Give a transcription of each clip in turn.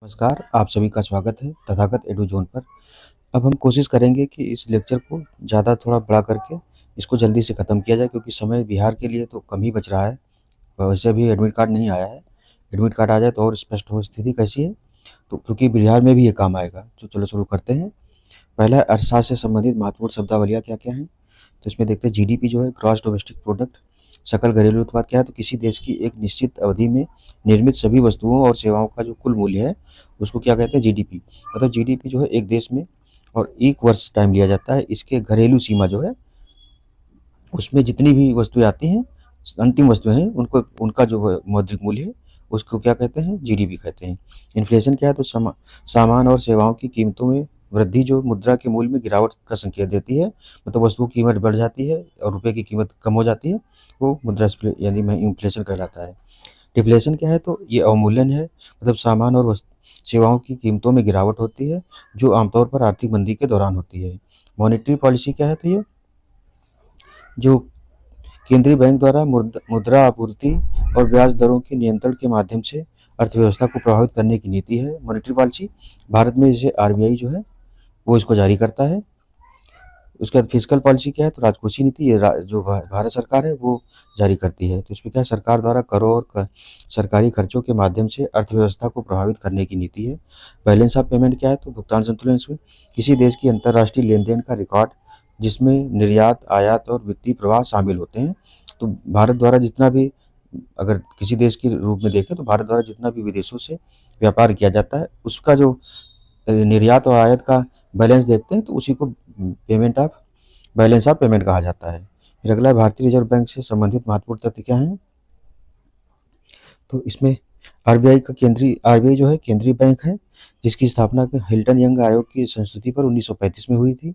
नमस्कार, आप सभी का स्वागत है तथागत एडू ज़ोन पर। अब हम कोशिश करेंगे कि इस लेक्चर को ज़्यादा थोड़ा बड़ा करके इसको जल्दी से ख़त्म किया जाए, क्योंकि समय बिहार के लिए तो कम ही बच रहा है। वैसे अभी एडमिट कार्ड नहीं आया है। एडमिट कार्ड आ जाए तो और स्पष्ट हो स्थिति कैसी है, तो क्योंकि बिहार में भी ये काम आएगा। तो चलो शुरू करते हैं। पहला, अर्थशास्त्र से संबंधित महत्वपूर्ण शब्दावलियाँ क्या-क्या हैं? तो इसमें देखते हैं जीडीपी जो है, ग्रॉस डोमेस्टिक प्रोडक्ट, सकल घरेलू उत्पाद क्या है? तो किसी देश की एक निश्चित अवधि में निर्मित सभी वस्तुओं और सेवाओं का जो कुल मूल्य है, उसको क्या कहते हैं? जीडीपी। मतलब जीडीपी जो है एक देश में और 1 वर्ष टाइम लिया जाता है। इसके घरेलू सीमा जो है, उसमें जितनी भी वस्तुएँ आती हैं, अंतिम वस्तुएँ हैं, उनको उनका जो है मौद्रिक मूल्य है, उसको क्या कहते हैं? जीडीपी कहते हैं। इन्फ्लेशन क्या है? तो सामान और सेवाओं की कीमतों में वृद्धि जो मुद्रा के मूल्य में गिरावट का संकेत देती है। मतलब वस्तुओं की कीमत बढ़ जाती है और रुपए की कीमत कम हो जाती है, वो मुद्रास्फीति यानी में इन्फ्लेशन कहलाता है। डिफ्लेशन क्या है? तो ये अवमूल्यन है। मतलब सामान और सेवाओं की कीमतों में गिरावट होती है, जो आमतौर पर आर्थिक मंदी के दौरान होती है। मॉनेटरी पॉलिसी क्या है? तो ये जो केंद्रीय बैंक द्वारा मुद्रा आपूर्ति और ब्याज दरों के नियंत्रण के माध्यम से अर्थव्यवस्था को प्रभावित करने की नीति है मॉनेटरी पॉलिसी। भारत में इसे आरबीआई जो है, वो इसको जारी करता है। उसके बाद फिस्कल पॉलिसी क्या है? तो राजकोषीय नीति, ये जो भारत सरकार है वो जारी करती है। तो इसमें क्या है? सरकार द्वारा करों और सरकारी खर्चों के माध्यम से अर्थव्यवस्था को प्रभावित करने की नीति है। बैलेंस ऑफ पेमेंट क्या है? तो भुगतान संतुलन। इसमें किसी देश की अंतर्राष्ट्रीय लेन देन का रिकॉर्ड, जिसमें निर्यात, आयात और वित्तीय प्रवाह शामिल होते हैं। तो भारत द्वारा जितना भी, अगर किसी देश के रूप में देखें तो भारत द्वारा जितना भी विदेशों से व्यापार किया जाता है, उसका जो निर्यात और आयात का बैलेंस देखते हैं, तो उसी को बैलेंस ऑफ पेमेंट कहा जाता है। फिर अगला है, भारतीय रिजर्व बैंक से संबंधित महत्वपूर्ण तथ्य क्या हैं? तो इसमें आरबीआई जो है केंद्रीय बैंक है, जिसकी स्थापना हिल्टन यंग आयोग की संस्तुति पर 1935 में हुई थी।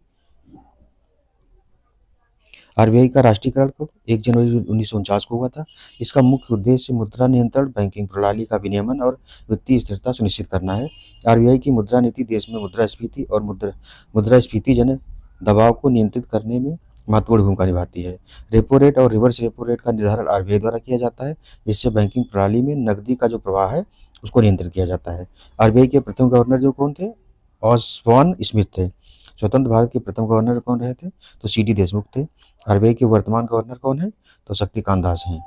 आरबीआई का राष्ट्रीयकरण कब? 1 जनवरी 1949 को हुआ था। इसका मुख्य उद्देश्य मुद्रा नियंत्रण, बैंकिंग प्रणाली का विनियमन और वित्तीय स्थिरता सुनिश्चित करना है। आरबीआई की मुद्रा नीति देश में मुद्रास्फीति और मुद्रास्फीति जन दबाव को नियंत्रित करने में महत्वपूर्ण भूमिका निभाती है। रेपो रेट और रिवर्स रेपो रेट का निर्धारण आरबीआई द्वारा किया जाता है, जिससे बैंकिंग प्रणाली में नकदी का जो प्रवाह है, उसको नियंत्रित किया जाता है। आरबीआई के प्रथम गवर्नर जो कौन थे? ऑसबॉर्न स्मिथ थे। स्वतंत्र भारत के प्रथम गवर्नर कौन रहे थे? तो सीडी देशमुख थे। आरबीआई के वर्तमान गवर्नर कौन है? तो शक्तिकांत दास हैं।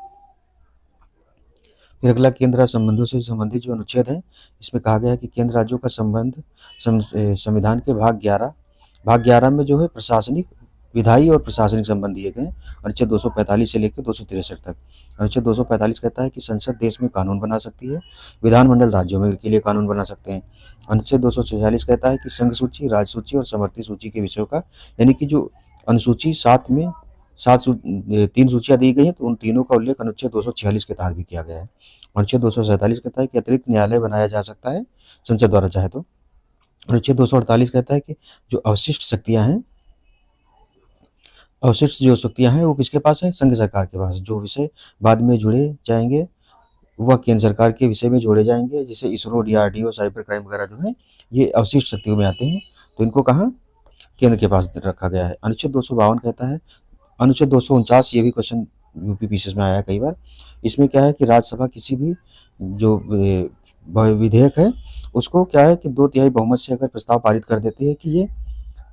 फिर अगला, केंद्र राज्य संबंधों से संबंधित जो अनुच्छेद है, इसमें कहा गया है कि केंद्र राज्यों का संबंध संविधान के भाग 11 में जो है प्रशासनिक, विधायी और प्रशासनिक संबंध दिए गए हैं। अनुच्छेद 245 से लेकर 263 तक। अनुच्छेद 245 कहता है कि संसद देश में कानून बना सकती है, विधानमंडल राज्यों में के लिए कानून बना सकते हैं। अनुच्छेद 246 कहता है कि संघ सूची, राज्य सूची और समवर्ती सूची के विषयों का, यानी कि जो अनुसूची 7 में 3 सूचियाँ दी गई हैं, तो उन तीनों का उल्लेख अनुच्छेद 246 के तहत भी किया गया है। अनुच्छेद 247 कहता है कि अतिरिक्त न्यायालय बनाया जा सकता है संसद द्वारा चाहे तो। अनुच्छेद 248 कहता है कि जो अवशिष्ट जो शक्तियाँ हैं वो किसके पास है? संघ सरकार के पास। जो विषय बाद में जुड़े जाएंगे वह केंद्र सरकार के विषय में जोड़े जाएंगे, जैसे इसरो, डीआरडीओ, साइबर क्राइम वगैरह जो है, ये अवशिष्ट शक्तियों में आते हैं। तो इनको कहाँ? केंद्र के पास रखा गया है। अनुच्छेद 252 कहता है, अनुच्छेद 249, ये भी क्वेश्चन यूपी पीसीएस में आया है कई बार। इसमें क्या है कि राज्यसभा किसी भी जो विधेयक है, उसको क्या है कि 2/3 बहुमत से अगर प्रस्ताव पारित कर देती है कि ये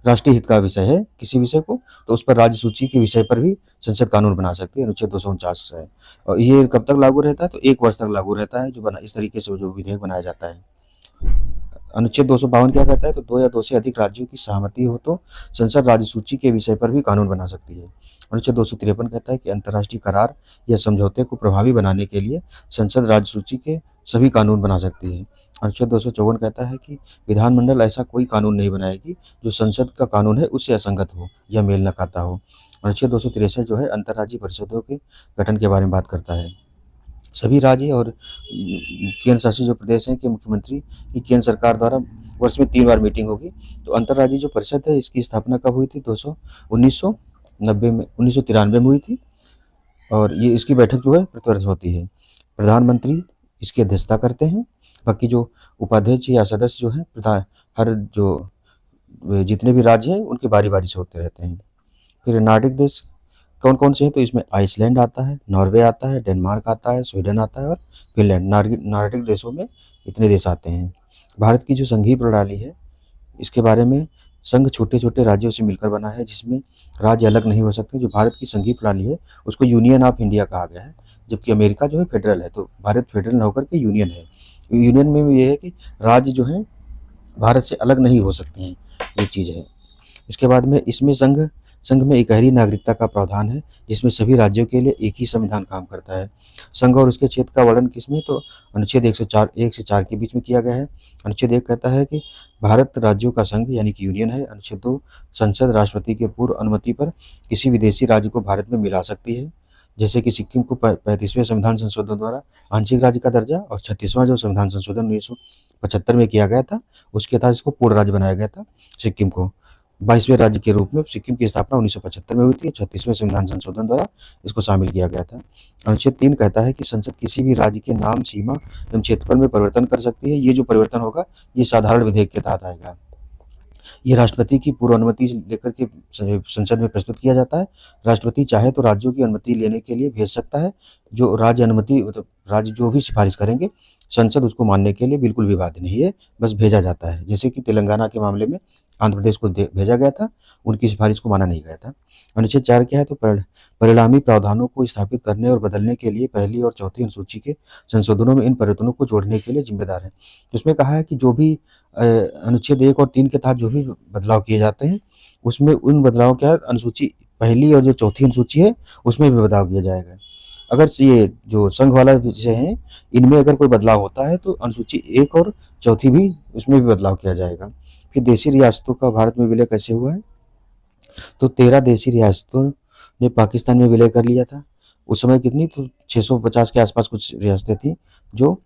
राष्ट्रीय हित का विषय है किसी विषय को, तो उस पर राज्य सूची के विषय पर भी संसद कानून बना सकती है। अनुच्छेद 249 है। और ये कब तक लागू रहता है? तो 1 वर्ष तक लागू रहता है, जो इस तरीके से जो विधेयक बनाया जाता है। अनुच्छेद 252 क्या कहता है? तो 2 या 2 से अधिक राज्यों की सहमति हो तो संसद राज्य सूची के विषय पर भी कानून बना सकती है। अनुच्छेद 253 कहता है कि अंतर्राष्ट्रीय करार या समझौते को प्रभावी बनाने के लिए संसद राज्य सूची के सभी कानून बना सकती है। अनुच्छेद 254 कहता है कि विधानमंडल ऐसा कोई कानून नहीं बनाएगी जो संसद का कानून है उससे असंगत हो या मेल न खाता हो। अनुच्छेद 263 जो है अंतर्राज्यीय परिषदों के गठन के बारे में बात करता है। सभी राज्य और केंद्र शासित जो प्रदेश हैं के मुख्यमंत्री की केंद्र सरकार द्वारा वर्ष में 3 बार मीटिंग होगी। तो अंतर्राज्यीय जो परिषद है, इसकी स्थापना कब हुई थी? 1993 में हुई थी, और ये इसकी बैठक जो है प्रतिवर्ष होती है। प्रधानमंत्री इसकी अध्यक्षता करते हैं। बाकी जो उपाध्यक्ष या सदस्य जो है, हर जो जितने भी राज्य हैं उनके बारी बारी से होते रहते हैं। फिर नार्डिक देश कौन कौन से हैं? तो इसमें आइसलैंड आता है, नॉर्वे आता है, डेनमार्क आता है, स्वीडन आता है और फिनलैंड। नार्डिक देशों में इतने देश आते हैं। भारत की जो संघीय प्रणाली है, इसके बारे में संघ छोटे-छोटे राज्यों से मिलकर बना है, जिसमें राज्य अलग नहीं हो सकते। जो भारत की संघीय प्रणाली है, उसको यूनियन ऑफ इंडिया कहा गया है, जबकि अमेरिका जो है फेडरल है, तो भारत फेडरल ना होकर के यूनियन है। यूनियन में भी ये है कि राज्य जो है भारत से अलग नहीं हो सकते हैं, ये चीज़ है। इसके बाद में इसमें संघ संघ में इकहरी नागरिकता का प्रावधान है, जिसमें सभी राज्यों के लिए एक ही संविधान काम करता है। संघ और उसके क्षेत्र का वर्णन किसमें, तो अनुच्छेद 1 से 4 के बीच में किया गया है। अनुच्छेद 1 कहता है कि भारत राज्यों का संघ यानी कि यूनियन है। अनुच्छेद 2, संसद राष्ट्रपति के पूर्व अनुमति पर किसी विदेशी राज्य को भारत में मिला सकती है, जैसे कि सिक्किम को 35वें संविधान संशोधन द्वारा आंशिक राज्य का दर्जा, और 36वां जो संविधान संशोधन 1975 में किया गया था, उसके तहत इसको पूर्ण राज्य बनाया गया था। सिक्किम को 22वें राज्य के रूप में सिक्किम की स्थापना 1975 में हुई थी। 36वें संविधान संशोधन द्वारा इसको शामिल किया गया था। अनुच्छेद 3 कहता है कि संसद किसी भी राज्य के नाम, सीमा एवं क्षेत्रफल में परिवर्तन कर सकती है। ये जो परिवर्तन होगा, ये साधारण विधेयक के तहत आएगा। ये राष्ट्रपति की पूर्व अनुमति लेकर के संसद में प्रस्तुत किया जाता है। राष्ट्रपति चाहे तो राज्यों की अनुमति लेने के लिए भेज सकता है। जो राज्य अनुमति मतलब राज्य जो भी सिफारिश करेंगे, संसद उसको मानने के लिए बिल्कुल भी बाध्य नहीं है, बस भेजा जाता है। जैसे कि तेलंगाना के मामले में आंध्र प्रदेश को भेजा गया था, उनकी सिफारिश को माना नहीं गया था। अनुच्छेद 4 क्या है, तो परिणामी प्रावधानों को स्थापित करने और बदलने के लिए पहली और चौथी अनुसूची के संशोधनों में इन परिवर्तनों को जोड़ने के लिए जिम्मेदार है। तो इसमें कहा है कि जो भी अनुच्छेद 1 और 3 के तहत जो भी बदलाव किए जाते हैं, उसमें उन बदलाव क्या है, अनुसूची पहली और जो चौथी अनुसूची है, उसमें भी बदलाव किया जाएगा। अगर ये जो संघ वाला विषय है, इनमें अगर कोई बदलाव होता है, तो अनुसूची 1 और चौथी भी, उसमें भी बदलाव किया जाएगा। फिर देशी रियासतों का भारत में विलय कैसे हुआ है, तो 13 देशी रियासतों ने पाकिस्तान में विलय कर लिया था। उस समय कितनी, तो 650 के आसपास कुछ रियासतें थी, जो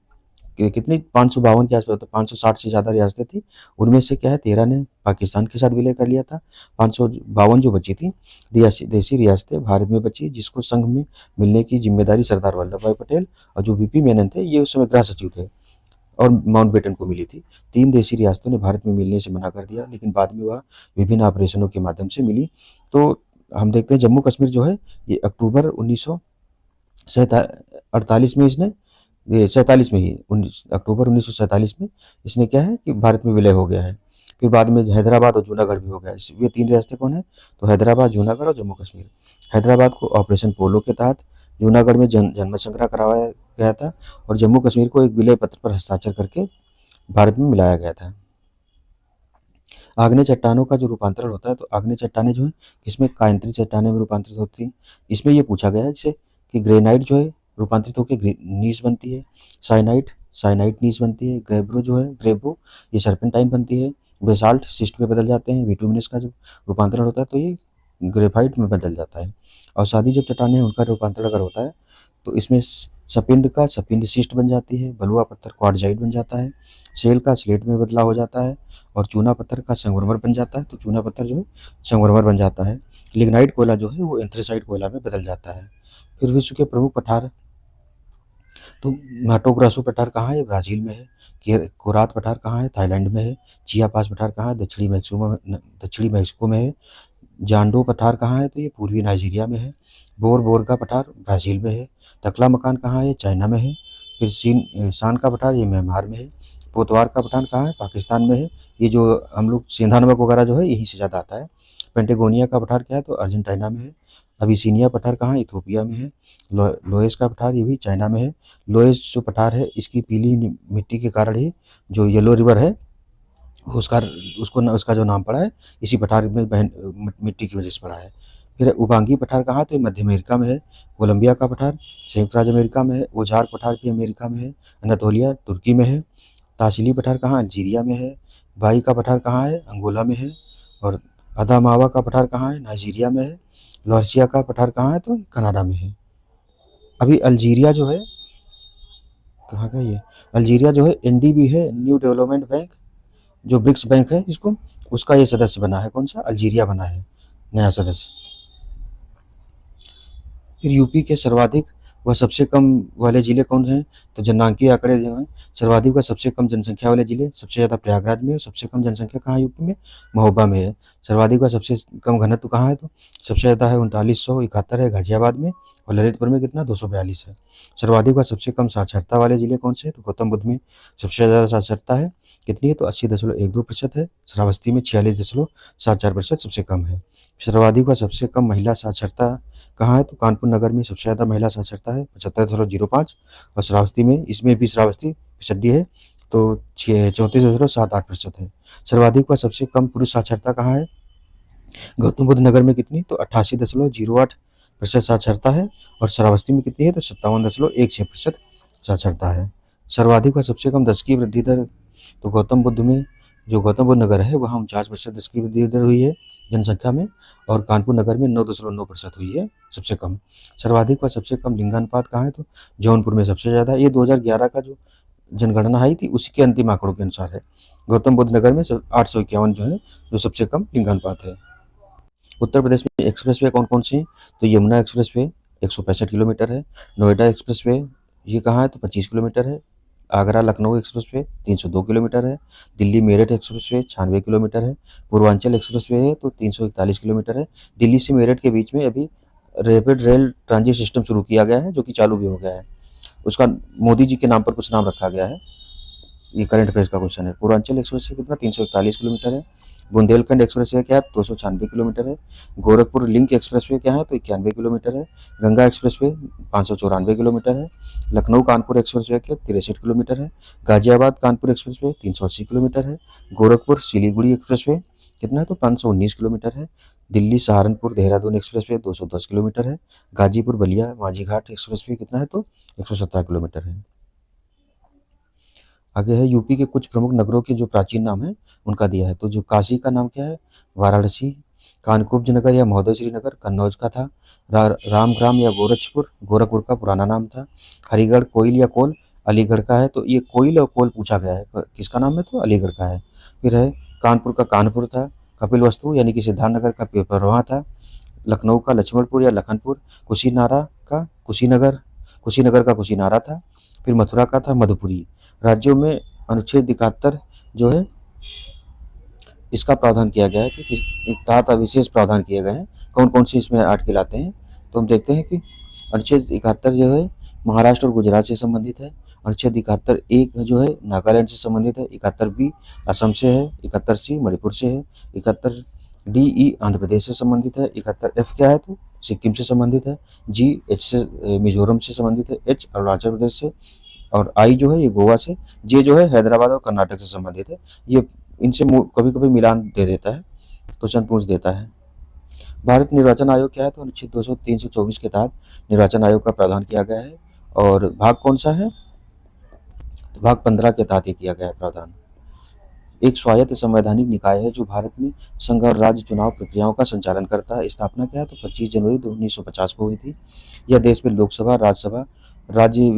कितनी 552 के आसपास, तो 560 से ज़्यादा रियासतें थी। उनमें से क्या है, 13 ने पाकिस्तान के साथ विलय कर लिया था। 552 जो बची थी देशी रियासतें भारत में बची, जिसको संघ में मिलने की जिम्मेदारी सरदार वल्लभ भाई पटेल और जो वीपी मेनन थे, ये उस समय गृह सचिव थे, और माउंटबेटन को मिली थी। 3 देशी रियासतों ने भारत में मिलने से मना कर दिया, लेकिन बाद में वह विभिन्न ऑपरेशनों के माध्यम से मिली। तो हम देखते हैं जम्मू कश्मीर जो है, ये अक्टूबर 1948 में इसने, ये 47 में ही, अक्टूबर 1947 में इसने क्या है कि भारत में विलय हो गया है। फिर बाद में हैदराबाद और जूनागढ़ भी हो गया। ये 3 रियासतें कौन है, तो हैदराबाद, जूनागढ़ और जम्मू कश्मीर। हैदराबाद को ऑपरेशन पोलो के तहत, जूनागढ़ में जनमत संग्रह करवाया गया था, और जम्मू कश्मीर को एक विलय पत्र पर हस्ताक्षर करके भारत में मिलाया गया था। आग्नेय चट्टानों का जो रूपांतरण होता है, तो आग्नेय चट्टानें जो है, किसमें, कायंत्री चट्टानें में रूपांतरित होती हैं। इसमें ये पूछा गया है जैसे कि ग्रेनाइट जो है रूपांतरित होकर नीस बनती है, साइनाइट नीस बनती है, ग्रेब्रो जो है, ग्रेब्रो ये सर्पेंटाइन बनती है, बेसाल्ट सिस्ट में बदल जाते हैं, बिटुमिनस का जो रूपांतरण होता है, तो ये ग्रेफाइट में बदल जाता है। और सादी जब चट्टानें, उनका रूपांतरण अगर होता है, तो इसमें सपिंड सिस्ट बन जाती है, बलुआ पत्थर क्वार्टजाइट बन जाता है, शेल का स्लेट में बदलाव हो जाता है, और चूना पत्थर का संगमरमर बन जाता है, तो चूना पत्थर जो है संगमरमर बन जाता है। लिग्नाइट कोयला जो है वो एंथ्रेसाइट कोयला में बदल जाता है। फिर विश्व के प्रमुख पठार, तो माटो ग्रासो पठार कहाँ है, ब्राज़ील में है। कोरात पठार कहाँ है, थाईलैंड में है। चियापास पठार कहाँ है, दक्षिणी मैक्सिको में है। जांडो पठार कहाँ है, तो ये पूर्वी नाइजीरिया में है। बोरबोरगा पठार ब्राज़ील में है। तकला मकान कहाँ है, चाइना में है। फिर शान का पठार, ये म्यांमार में है। पोतवार का पठार कहाँ है, पाकिस्तान में है। ये जो हम लोग सेंधा नमक वगैरह जो है, यहीं से ज़्यादा आता है। पेंटेगोनिया का पठार क्या है, तो अर्जेंटीना में है। अबिसिनिया पठार कहाँ है, इथियोपिया में है। लोएस का पठार, ये भी चाइना में है। लोएस जो पठार है, इसकी पीली मिट्टी के कारण ही जो येलो रिवर है, उसका उसका जो नाम पड़ा है, इसी पठार में मिट्टी की वजह से पड़ा है। फिर उबांगी पठार कहाँ, तो ये मध्य अमेरिका में है। कोलंबिया का पठार संयुक्त राज्य अमेरिका में है। ओजार पठार भी अमेरिका में है। अनातोलिया तुर्की में है। ताशिली पठार कहाँ, अल्जीरिया में है। बाई का पठार कहाँ है, अंगोला में है। और अदामावा का पठार कहाँ है, नाइजीरिया में है। लॉर्सिया का पठार कहाँ है, तो कनाडा में है। अभी अल्जीरिया जो है, कहाँ का ये, अल्जीरिया जो है एनडीबी है, न्यू डेवलपमेंट बैंक, जो ब्रिक्स बैंक है इसको, उसका ये सदस्य बना है। कौन सा, अल्जीरिया बना है नया सदस्य। फिर यूपी के सर्वाधिक वह सबसे कम वाले जिले कौन हैं? तो जननांकीय आंकड़े जो हैं, सर्वाधिक व सबसे कम जनसंख्या वाले जिले सबसे ज़्यादा प्रयागराज में है, सबसे कम जनसंख्या कहाँ है यूपी में? महोबा में है। सर्वाधिक व सबसे कम घनत्व कहाँ है? तो सबसे ज़्यादा है 3971 है गाजियाबाद में, और ललितपुर में कितना 242 है। सर्वाधिक व सबसे कम साक्षरता वाले जिले कौन से हैं? तो गौतम बुद्ध में सबसे ज़्यादा साक्षरता है, कितनी है? तो 80.12% है। श्रावस्ती में 46.74% सबसे कम है। सर्वाधिक व सबसे कम महिला साक्षरता कहाँ है? तो कानपुर नगर में सबसे ज़्यादा महिला साक्षरता है 75.05, और श्रावस्ती में, इसमें भी श्रावस्ती पिछड़ी है, तो 34.78% है। सर्वाधिक व सबसे कम पुरुष साक्षरता कहाँ है? गौतम बुद्ध नगर में कितनी? तो 88.08% साक्षरता है, और श्रावस्ती में कितनी है? तो 57.16% साक्षरता है। सर्वाधिक व सबसे कम दशकीय वृद्धि दर, तो गौतम बुद्ध में, जो गौतम बुद्ध नगर है वहाँ 49% दशकीय वृद्धि दर हुई है जनसंख्या में, और कानपुर नगर में 9.9% हुई है सबसे कम। सर्वाधिक व सबसे कम लिंगानुपात कहाँ है? तो जौनपुर में सबसे ज़्यादा। ये 2011 का जो जनगणना आई थी उसी के अंतिम आंकड़ों के अनुसार है। गौतम बुद्ध नगर में 851 जो है, जो सबसे कम लिंगानुपात है। उत्तर प्रदेश में एक्सप्रेसवे कौन-कौन सी हैं? तो यमुना एक्सप्रेसवे 165 किलोमीटर है। नोएडा एक्सप्रेसवे ये कहाँ है? तो 25 किलोमीटर है। आगरा लखनऊ एक्सप्रेसवे 302 किलोमीटर है। दिल्ली मेरठ एक्सप्रेसवे 96 किलोमीटर है। पूर्वांचल एक्सप्रेसवे है तो 341 किलोमीटर है। दिल्ली से मेरठ के बीच में अभी रैपिड रेल ट्रांजिट सिस्टम शुरू किया गया है, जो कि चालू भी हो गया है। उसका मोदी जी के नाम पर कुछ नाम रखा गया है। ये करंट अफेयर्स का क्वेश्चन है। पूर्वांचल एक्सप्रेस वे कितना? 341 किलोमीटर है। बुंदेलखंड एक्सप्रेस वे क्या है? 296 किलोमीटर है। गोरखपुर लिंक एक्सप्रेस वे क्या है? तो 91 किलोमीटर है। गंगा एक्सप्रेस वे 594 किलोमीटर है। लखनऊ कानपुर एक्सप्रेस वे क्या? 63 किलोमीटर है। Ghaziabad Kanpur express way 380 kilometre है। गोरखपुर सिलीगुड़ी एक्सप्रेस वे कितना है? तो 519 किलोमीटर है। Delhi Saharanpur Dehradun express way 210 kilometre है। गाजीपुर बलिया माझीघाट एक्सप्रेस वे कितना है? तो 117 किलोमीटर है। आगे है यूपी के कुछ प्रमुख नगरों के जो प्राचीन नाम है उनका दिया है। तो जो काशी का नाम क्या है? वाराणसी। कानकुब्ज नगर या महोदयश्री नगर कन्नौज का था। रामग्राम या गोरक्षपुर गोरखपुर का पुराना नाम था। हरिगढ़ कोइल या कोल अलीगढ़ का है। तो ये कोइल और कोल पूछा गया है, किसका नाम है? तो अलीगढ़ का है। फिर है कानपुर का कानपुर था। कपिल वस्तु यानी कि सिद्धार्थनगर का पिपरवाह था। लखनऊ का लक्ष्मणपुर या लखनपुर। कुशीनारा का कुशीनगर, कुशीनगर का कुशीनारा था। फिर मथुरा का था मधुपुरी। राज्यों में अनुच्छेद 71 जो है इसका प्रावधान किया गया है कि किस तहत विशेष प्रावधान किए गए हैं। कौन कौन से इसमें आर्टिकल आते हैं? तो हम देखते हैं कि अनुच्छेद 71 जो है महाराष्ट्र और गुजरात से संबंधित है। अनुच्छेद 71 जो है नागालैंड से संबंधित है। 71 असम से है। 71 मणिपुर से है। 71 आंध्र प्रदेश से संबंधित है। 71 क्या है? तो सिक्किम से संबंधित है। H से मिजोरम से संबंधित है। H अरुणाचल प्रदेश से, और I जो है ये गोवा से। J जो है हैदराबाद और कर्नाटक से संबंधित है। ये इनसे कभी कभी मिलान दे देता है, क्वेश्चन पूछ देता है। भारत निर्वाचन आयोग क्या है? तो अनुच्छेद 324 के तहत निर्वाचन आयोग का प्रावधान किया गया है। और भाग कौन सा है? तो भाग 15 के तहत ये किया गया है प्रावधान। एक स्वायत्त संवैधानिक निकाय है जो भारत में संघ और राज्य चुनाव प्रक्रियाओं का संचालन करता है। स्थापना क्या है? तो 25 जनवरी 1950 को हुई थी। यह देश में लोकसभा, राज्यसभा, राज्य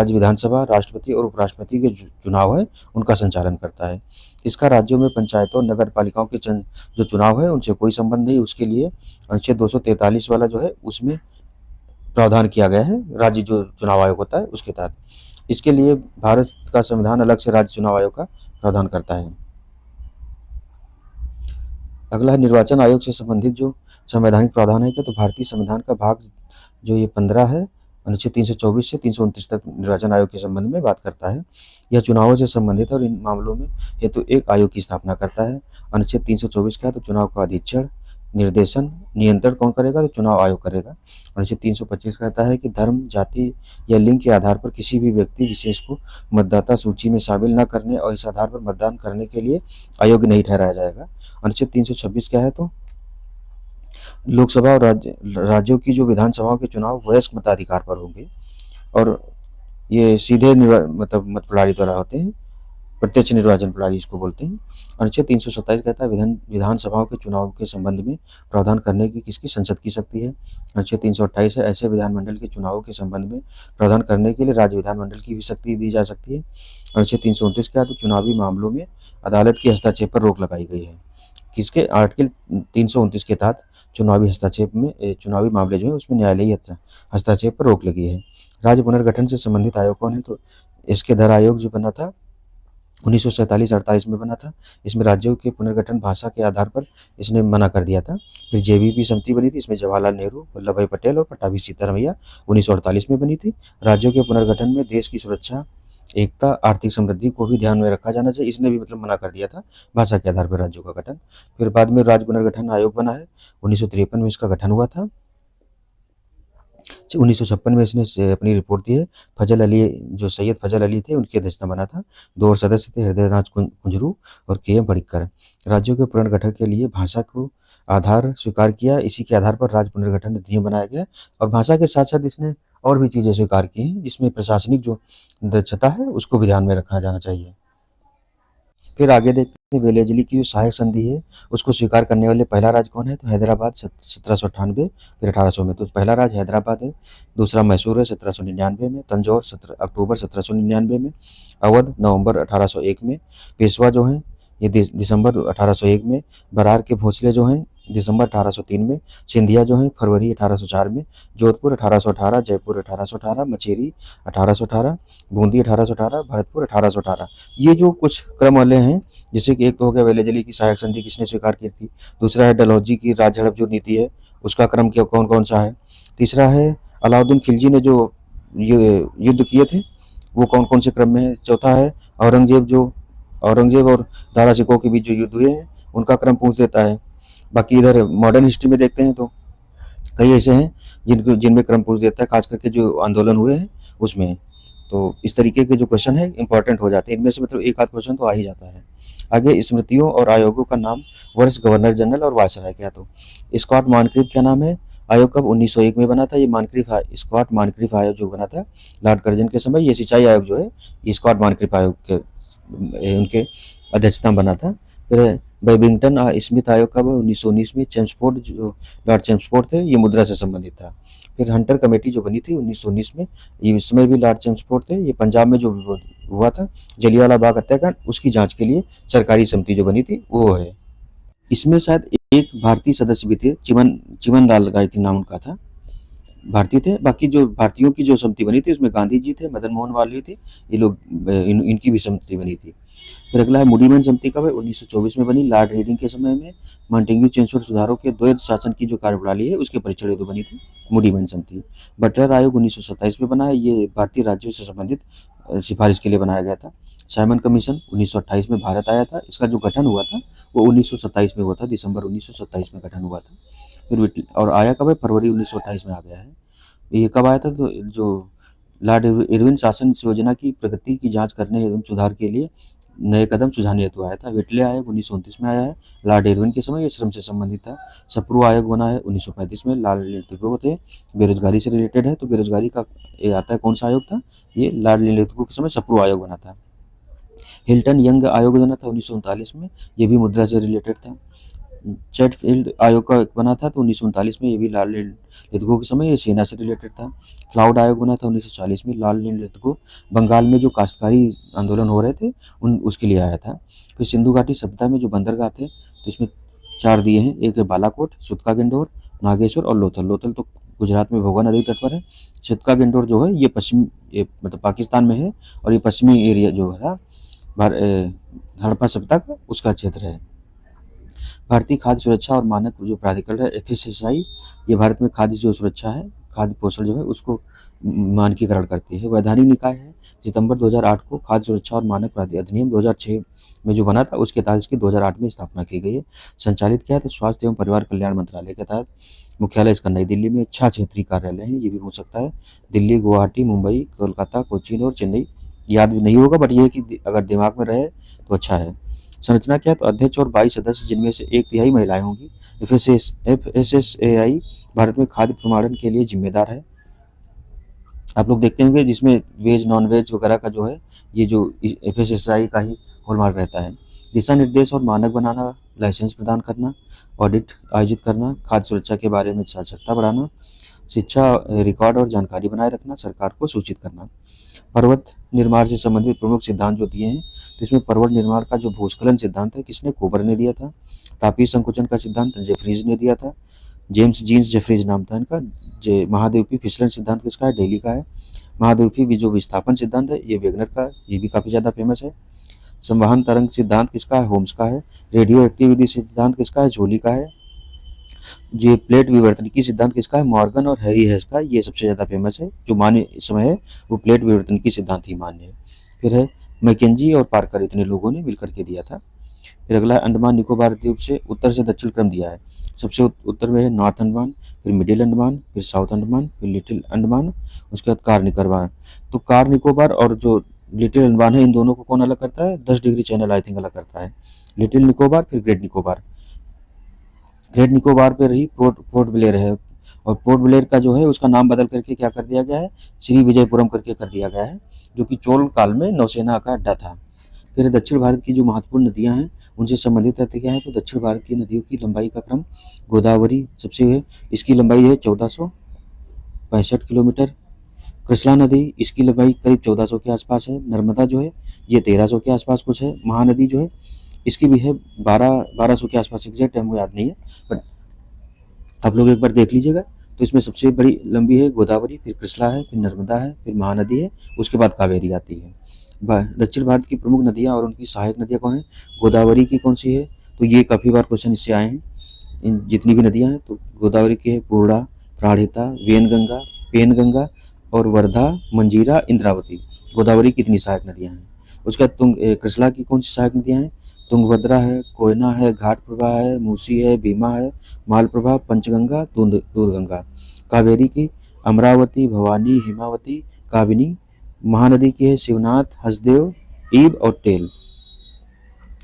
विधानसभा, राष्ट्रपति और उपराष्ट्रपति के चुनाव है उनका संचालन करता है। इसका राज्यों में पंचायतों और नगर पालिकाओं के जो चुनाव है उनसे कोई संबंध नहीं। उसके लिए अनुच्छेद 243 वाला जो है उसमें प्रावधान किया गया है, राज्य जो चुनाव आयोग होता है उसके तहत। इसके लिए भारत का संविधान अलग से राज्य चुनाव आयोग का प्रावधान करता है। अगला निर्वाचन आयोग से संबंधित जो संवैधानिक प्रावधान है तो भारतीय संविधान का भाग जो ये 15 है, अनुच्छेद 324 से 329 तक निर्वाचन आयोग के संबंध में बात करता है। यह चुनावों से संबंधित है और इन मामलों में हेतु एक आयोग की स्थापना करता है। अनुच्छेद 324 क्या है? तो चुनाव का अधीक्षण, निर्देशन, नियंत्रण कौन करेगा? तो चुनाव आयोग करेगा। अनुच्छेद 325 कहता है कि धर्म, जाति या लिंग के आधार पर किसी भी व्यक्ति विशेष को मतदाता सूची में शामिल न करने और इस आधार पर मतदान करने के लिए अयोग्य नहीं ठहराया जाएगा। अनुच्छेद 326 क्या है? तो लोकसभा और राज्यों की जो विधानसभाओं के चुनाव वयस्क मताधिकार पर होंगे और ये सीधे मतलब मत प्रणाली द्वारा होते हैं, प्रत्यक्ष निर्वाचन प्रणाली इसको बोलते हैं। अनुच्छेद 327 कहता है विधानसभाओं के चुनाव के संबंध में प्रावधान करने की किसकी संसद की शक्ति है। अनुच्छेद 328 है ऐसे विधानमंडल के चुनावों के संबंध में प्रावधान करने के लिए राज्य विधानमंडल की भी शक्ति दी जा सकती है। अनुच्छेद 329 क्या है? तो चुनावी मामलों में अदालत के हस्तक्षेप पर रोक लगाई गई है। किसके आर्टिकल 329 के तहत चुनावी हस्तक्षेप में चुनावी मामले जो है उसमें न्यायालयीय हस्तक्षेप पर रोक लगी है। राज्य पुनर्गठन से संबंधित आयोग कौन है? तो इसके धर आयोग जो बना था 1947-48 में बना था। इसमें राज्यों के पुनर्गठन भाषा के आधार पर इसने मना कर दिया था। फिर जेबीपी समिति बनी थी, इसमें जवाहरलाल नेहरू, वल्लभ भाई पटेल और पट्टाभी सीतारमैया 1948 में बनी थी। राज्यों के पुनर्गठन में देश की सुरक्षा, एकता, आर्थिक समृद्धि को भी ध्यान में रखा जाना चाहिए, इसने भी मतलब मना कर दिया था भाषा के आधार पर राज्यों का गठन। फिर बाद में राज्य पुनर्गठन आयोग बना है, 1953 में इसका गठन हुआ था। 1956 में इसने अपनी रिपोर्ट दी है। फजल अली, जो सैयद फजल अली थे, उनकी अध्यक्षता बना था। 2 और सदस्य थे, हृदय राज कुंजरू और के एम बड़िक्कर। राज्यों के पुनर्गठन के लिए भाषा को आधार स्वीकार किया, इसी के आधार पर राज्य पुनर्गठन अधिनियम बनाया गया और भाषा के साथ साथ इसने और भी चीज़ें स्वीकार की हैं, जिसमें प्रशासनिक जो दक्षता है उसको भी ध्यान में रखा जाना चाहिए। फिर आगे देखते हैं वेलेजली की जो सहायक संधि है उसको स्वीकार करने वाले पहला राज्य कौन है? तो हैदराबाद 1798, फिर 1800 में। तो पहला राज्य हैदराबाद है। दूसरा मैसूर है 1799 में, तंजौर अक्टूबर 1799 में, अवध नवंबर 1801 में, पेशवा जो हैं ये दिसंबर 1801 में, बरार के भोसले जो हैं दिसंबर 1803 में, सिंधिया जो हैं फरवरी 1804 में, जोधपुर 1818, जयपुर 1818, मछेरी 1818, बूंदी 1818, भरतपुर 1818। ये जो कुछ क्रम वाले हैं, जैसे कि एक तो हो गया वेलेजली की सहायक संधि किसने स्वीकार की थी, दूसरा है डलहौजी की राज्य हड़प जो नीति है उसका क्रम क्या कौन कौन सा है, तीसरा है अलाउद्दीन खिलजी ने जो ये युद्ध किए थे वो कौन कौन से क्रम में है, चौथा है औरंगजेब और दारा सिकोह के बीच जो युद्ध हुए हैं उनका क्रम पूछ देता है। बाकी इधर मॉडर्न हिस्ट्री में देखते हैं तो कई ऐसे हैं जिनमें क्रम पूछ देता है, खास करके जो आंदोलन हुए हैं उसमें। तो इस तरीके के जो क्वेश्चन है इंपॉर्टेंट हो जाते हैं, इनमें से मतलब एक आध क्वेश्चन तो आ ही जाता है। आगे स्मृतियों और आयोगों का नाम, वर्ष, गवर्नर जनरल और वायसराय क्या? तो स्कॉट मॉनक्रिफ क्या नाम है? आयोग कब 1901 में बना था? ये स्कॉट मॉनक्रिफ आयोग जो बना था लॉर्ड कर्जन के समय, ये सिंचाई आयोग जो है ये स्कॉट मॉनक्रिफ आयोग के उनके अध्यक्षता में बना था। फिर बैबिंगटन स्मिथ आयोग कब? 1919 में। चेम्सफोर्ड जो लॉर्ड चेम्सफोर्ड थे ये मुद्रा से संबंधित था। फिर हंटर कमेटी जो बनी थी 1919 में, ये इसमें भी लॉर्ड चेम्सफोर्ड थे। ये पंजाब में जो हुआ था जलियांवाला बाग हत्याकांड उसकी जांच के लिए सरकारी समिति जो बनी थी वो है। इसमें शायद एक भारतीय सदस्य भी थे, चिमन लाल गायत्री नाम उनका था, भारतीय थे। बाकी जो भारतीयों की जो समिति बनी थी उसमें गांधी जी थे, मदन मोहन मालवीय थे, ये लोग इनकी भी समिति बनी थी। फिर अगला है मूडीमैन समिति कब है? 1924 में बनी, लॉर्ड रीडिंग के समय में। मॉन्टेग्यू चेम्सफोर्ड सुधारों के द्वैध शासन की जो कार्यप्रणाली है उसके परीक्षण हेतु बनी थी मूडीमैन समिति। बटलर आयोग 1927 में बना है, ये भारतीय राज्यों से संबंधित सिफारिश के लिए बनाया गया था। साइमन कमीशन 1928 में भारत आया था, इसका जो गठन हुआ था वो 1927 में हुआ था, दिसंबर 1927 में गठन हुआ था। फिर और आया कब है? फरवरी 1928 में आ गया है। ये कब आया था? तो जो लॉर्ड इरविन शासन योजना की प्रगति की जांच करने एवं सुधार के लिए नए कदम सुझाने हेतु आया था। व्हिटले आयोग 1929 में आया है, लॉर्ड इरविन के समय, ये श्रम से संबंधित था। सप्रू आयोग बना है 1935 में, लाल नीतिकों थे, बेरोजगारी से रिलेटेड है। तो बेरोजगारी का ये आता है कौन सा आयोग था? ये लॉर्ड नीतिकों के समय सप्रू आयोग बना था। हिल्टन यंग आयोग बना था 1939 में, ये भी मुद्रा से रिलेटेड था। चैटफील्ड आयोग का बना था तो 1939 में, ये भी लाल लेथको के समय, ये सेना से रिलेटेड था। फ्लाउड आयोग बना था 1940 में, लाल लेथको बंगाल में जो काश्तकारी आंदोलन हो रहे थे उसके लिए आया था। फिर सिंधु घाटी सभ्यता में जो बंदरगाह थे तो इसमें 4 दिए हैं, एक है बालाकोट, सुतका गिंडोर, नागेश्वर और लोथल। लोथल तो गुजरात में भोगा नदी तट पर है। सुतका गिंडोर जो है ये मतलब पाकिस्तान में है और ये पश्चिमी एरिया जो है हड़प्पा सभ्यता का उसका क्षेत्र है। भारतीय खाद्य सुरक्षा और मानक जो प्राधिकरण है FSSAI, ये भारत में खाद्य जो सुरक्षा है, खाद्य पोषण जो है उसको मानकीकरण करती है। वैधानिक निकाय है, सितंबर 2008 को खाद्य सुरक्षा और मानक अधिनियम 2006 में जो बना था उसके तहत इसकी 2008 में स्थापना की गई है। संचालित किया है तो स्वास्थ्य एवं परिवार कल्याण मंत्रालय के तहत। मुख्यालय इसका नई दिल्ली में। 6 क्षेत्रीय कार्यालय हैं, ये भी हो सकता है, दिल्ली, गुवाहाटी, मुंबई, कोलकाता, कोचीन और चेन्नई। याद भी नहीं होगा बट ये है कि अगर दिमाग में रहे तो अच्छा है। संरचना क्या है? तो अध्यक्ष और 22 सदस्य जिनमें से 1/3 महिलाएं होंगी। FSSAI भारत में खाद्य प्रमाणन के लिए जिम्मेदार है। आप लोग देखते होंगे जिसमें वेज नॉन वेज वगैरह का जो है ये जो FSSAI का ही हॉलमार्क रहता है। दिशा निर्देश और मानक बनाना, लाइसेंस प्रदान करना, ऑडिट आयोजित करना, खाद्य सुरक्षा के बारे में जागरूकता बढ़ाना, शिक्षा रिकॉर्ड और जानकारी बनाए रखना, सरकार को सूचित करना। पर्वत निर्माण से संबंधित प्रमुख सिद्धांत जो दिए हैं, तो इसमें पर्वत निर्माण का जो भूस्खलन सिद्धांत है किसने, कोबर ने दिया था। तापीय संकुचन का सिद्धांत जेफरीज ने दिया था, जेम्स जीन्स जेफरीज नाम था इनका। महाद्वीपीय फिसलन सिद्धांत किसका है, डेली का है। महाद्वीपीय जो विस्थापन सिद्धांत है ये वेगनर का, ये भी काफी ज्यादा फेमस है। संवहन तरंग सिद्धांत किसका है, होम्स का है। रेडियो एक्टिविटी सिद्धांत किसका है, जोली का है। ये प्लेट विवर्तनिकी सिद्धांत किसका है, मॉर्गन और हैरी हेस का, ये सबसे ज्यादा फेमस है। जो मान्य इस समय है वो प्लेट विवर्तनिकी सिद्धांत ही मान्य है। फिर है मैकेंजी और पार्कर, इतने लोगों ने मिलकर के दिया था। फिर अगला है अंडमान निकोबार द्वीप से उत्तर से दक्षिण क्रम दिया है। सबसे उत्तर में है नॉर्थ अंडमान, फिर मिडिल अंडमान, फिर साउथ अंडमान, फिर लिटिल अंडमान, उसके बाद कार निकोबार। तो कार निकोबार और जो लिटिल अंडमान है इन दोनों को कौन अलग करता है, 10 डिग्री चैनल आई थिंक अलग करता है। लिटिल निकोबार फिर ग्रेट निकोबार। ग्रेट निकोबार पे रही पोर्ट ब्लेयर है, और पोर्ट ब्लेयर का जो है उसका नाम बदल करके क्या कर दिया गया है, श्री विजयपुरम करके कर दिया गया है, जो कि चोल काल में नौसेना का अड्डा था। फिर दक्षिण भारत की जो महत्वपूर्ण नदियां हैं उनसे संबंधित तथ्य क्या है, तो दक्षिण भारत की नदियों की लंबाई का क्रम, गोदावरी सबसे है, इसकी लंबाई है 1465 किलोमीटर। कृष्णा नदी, इसकी लंबाई करीब 1400 के आसपास है। नर्मदा जो है ये 1300 के आसपास कुछ है। महानदी जो है इसकी भी है 1200 के आसपास, एग्जैक्ट हमको याद नहीं है, बट आप लोग एक बार देख लीजिएगा। तो इसमें सबसे बड़ी लंबी है गोदावरी, फिर कृष्णा है, फिर नर्मदा है, फिर महानदी है, उसके बाद कावेरी आती है। दक्षिण भारत की प्रमुख नदियाँ और उनकी सहायक नदियाँ कौन है, गोदावरी की कौन सी है, तो ये काफ़ी बार क्वेश्चन इससे आए हैं। इन जितनी भी नदियाँ हैं तो गोदावरी की है पूर्णा, प्राणहिता, वेनगंगा, पेनगंगा और वर्धा, मंजीरा, इंद्रावती। गोदावरी की इतनी सहायक नदियाँ हैं। उसके बाद कृष्णा की कौन सी सहायक नदियाँ हैं, तुंगभद्रा है, कोयना है, घाट प्रभा है, मूसी है, भीमा है, मालप्रभा, पंचगंगा, दूधगंगा। कावेरी की अमरावती, भवानी, हिमावती, काबिनी। महानदी की है शिवनाथ, हसदेव, ईब और टेल।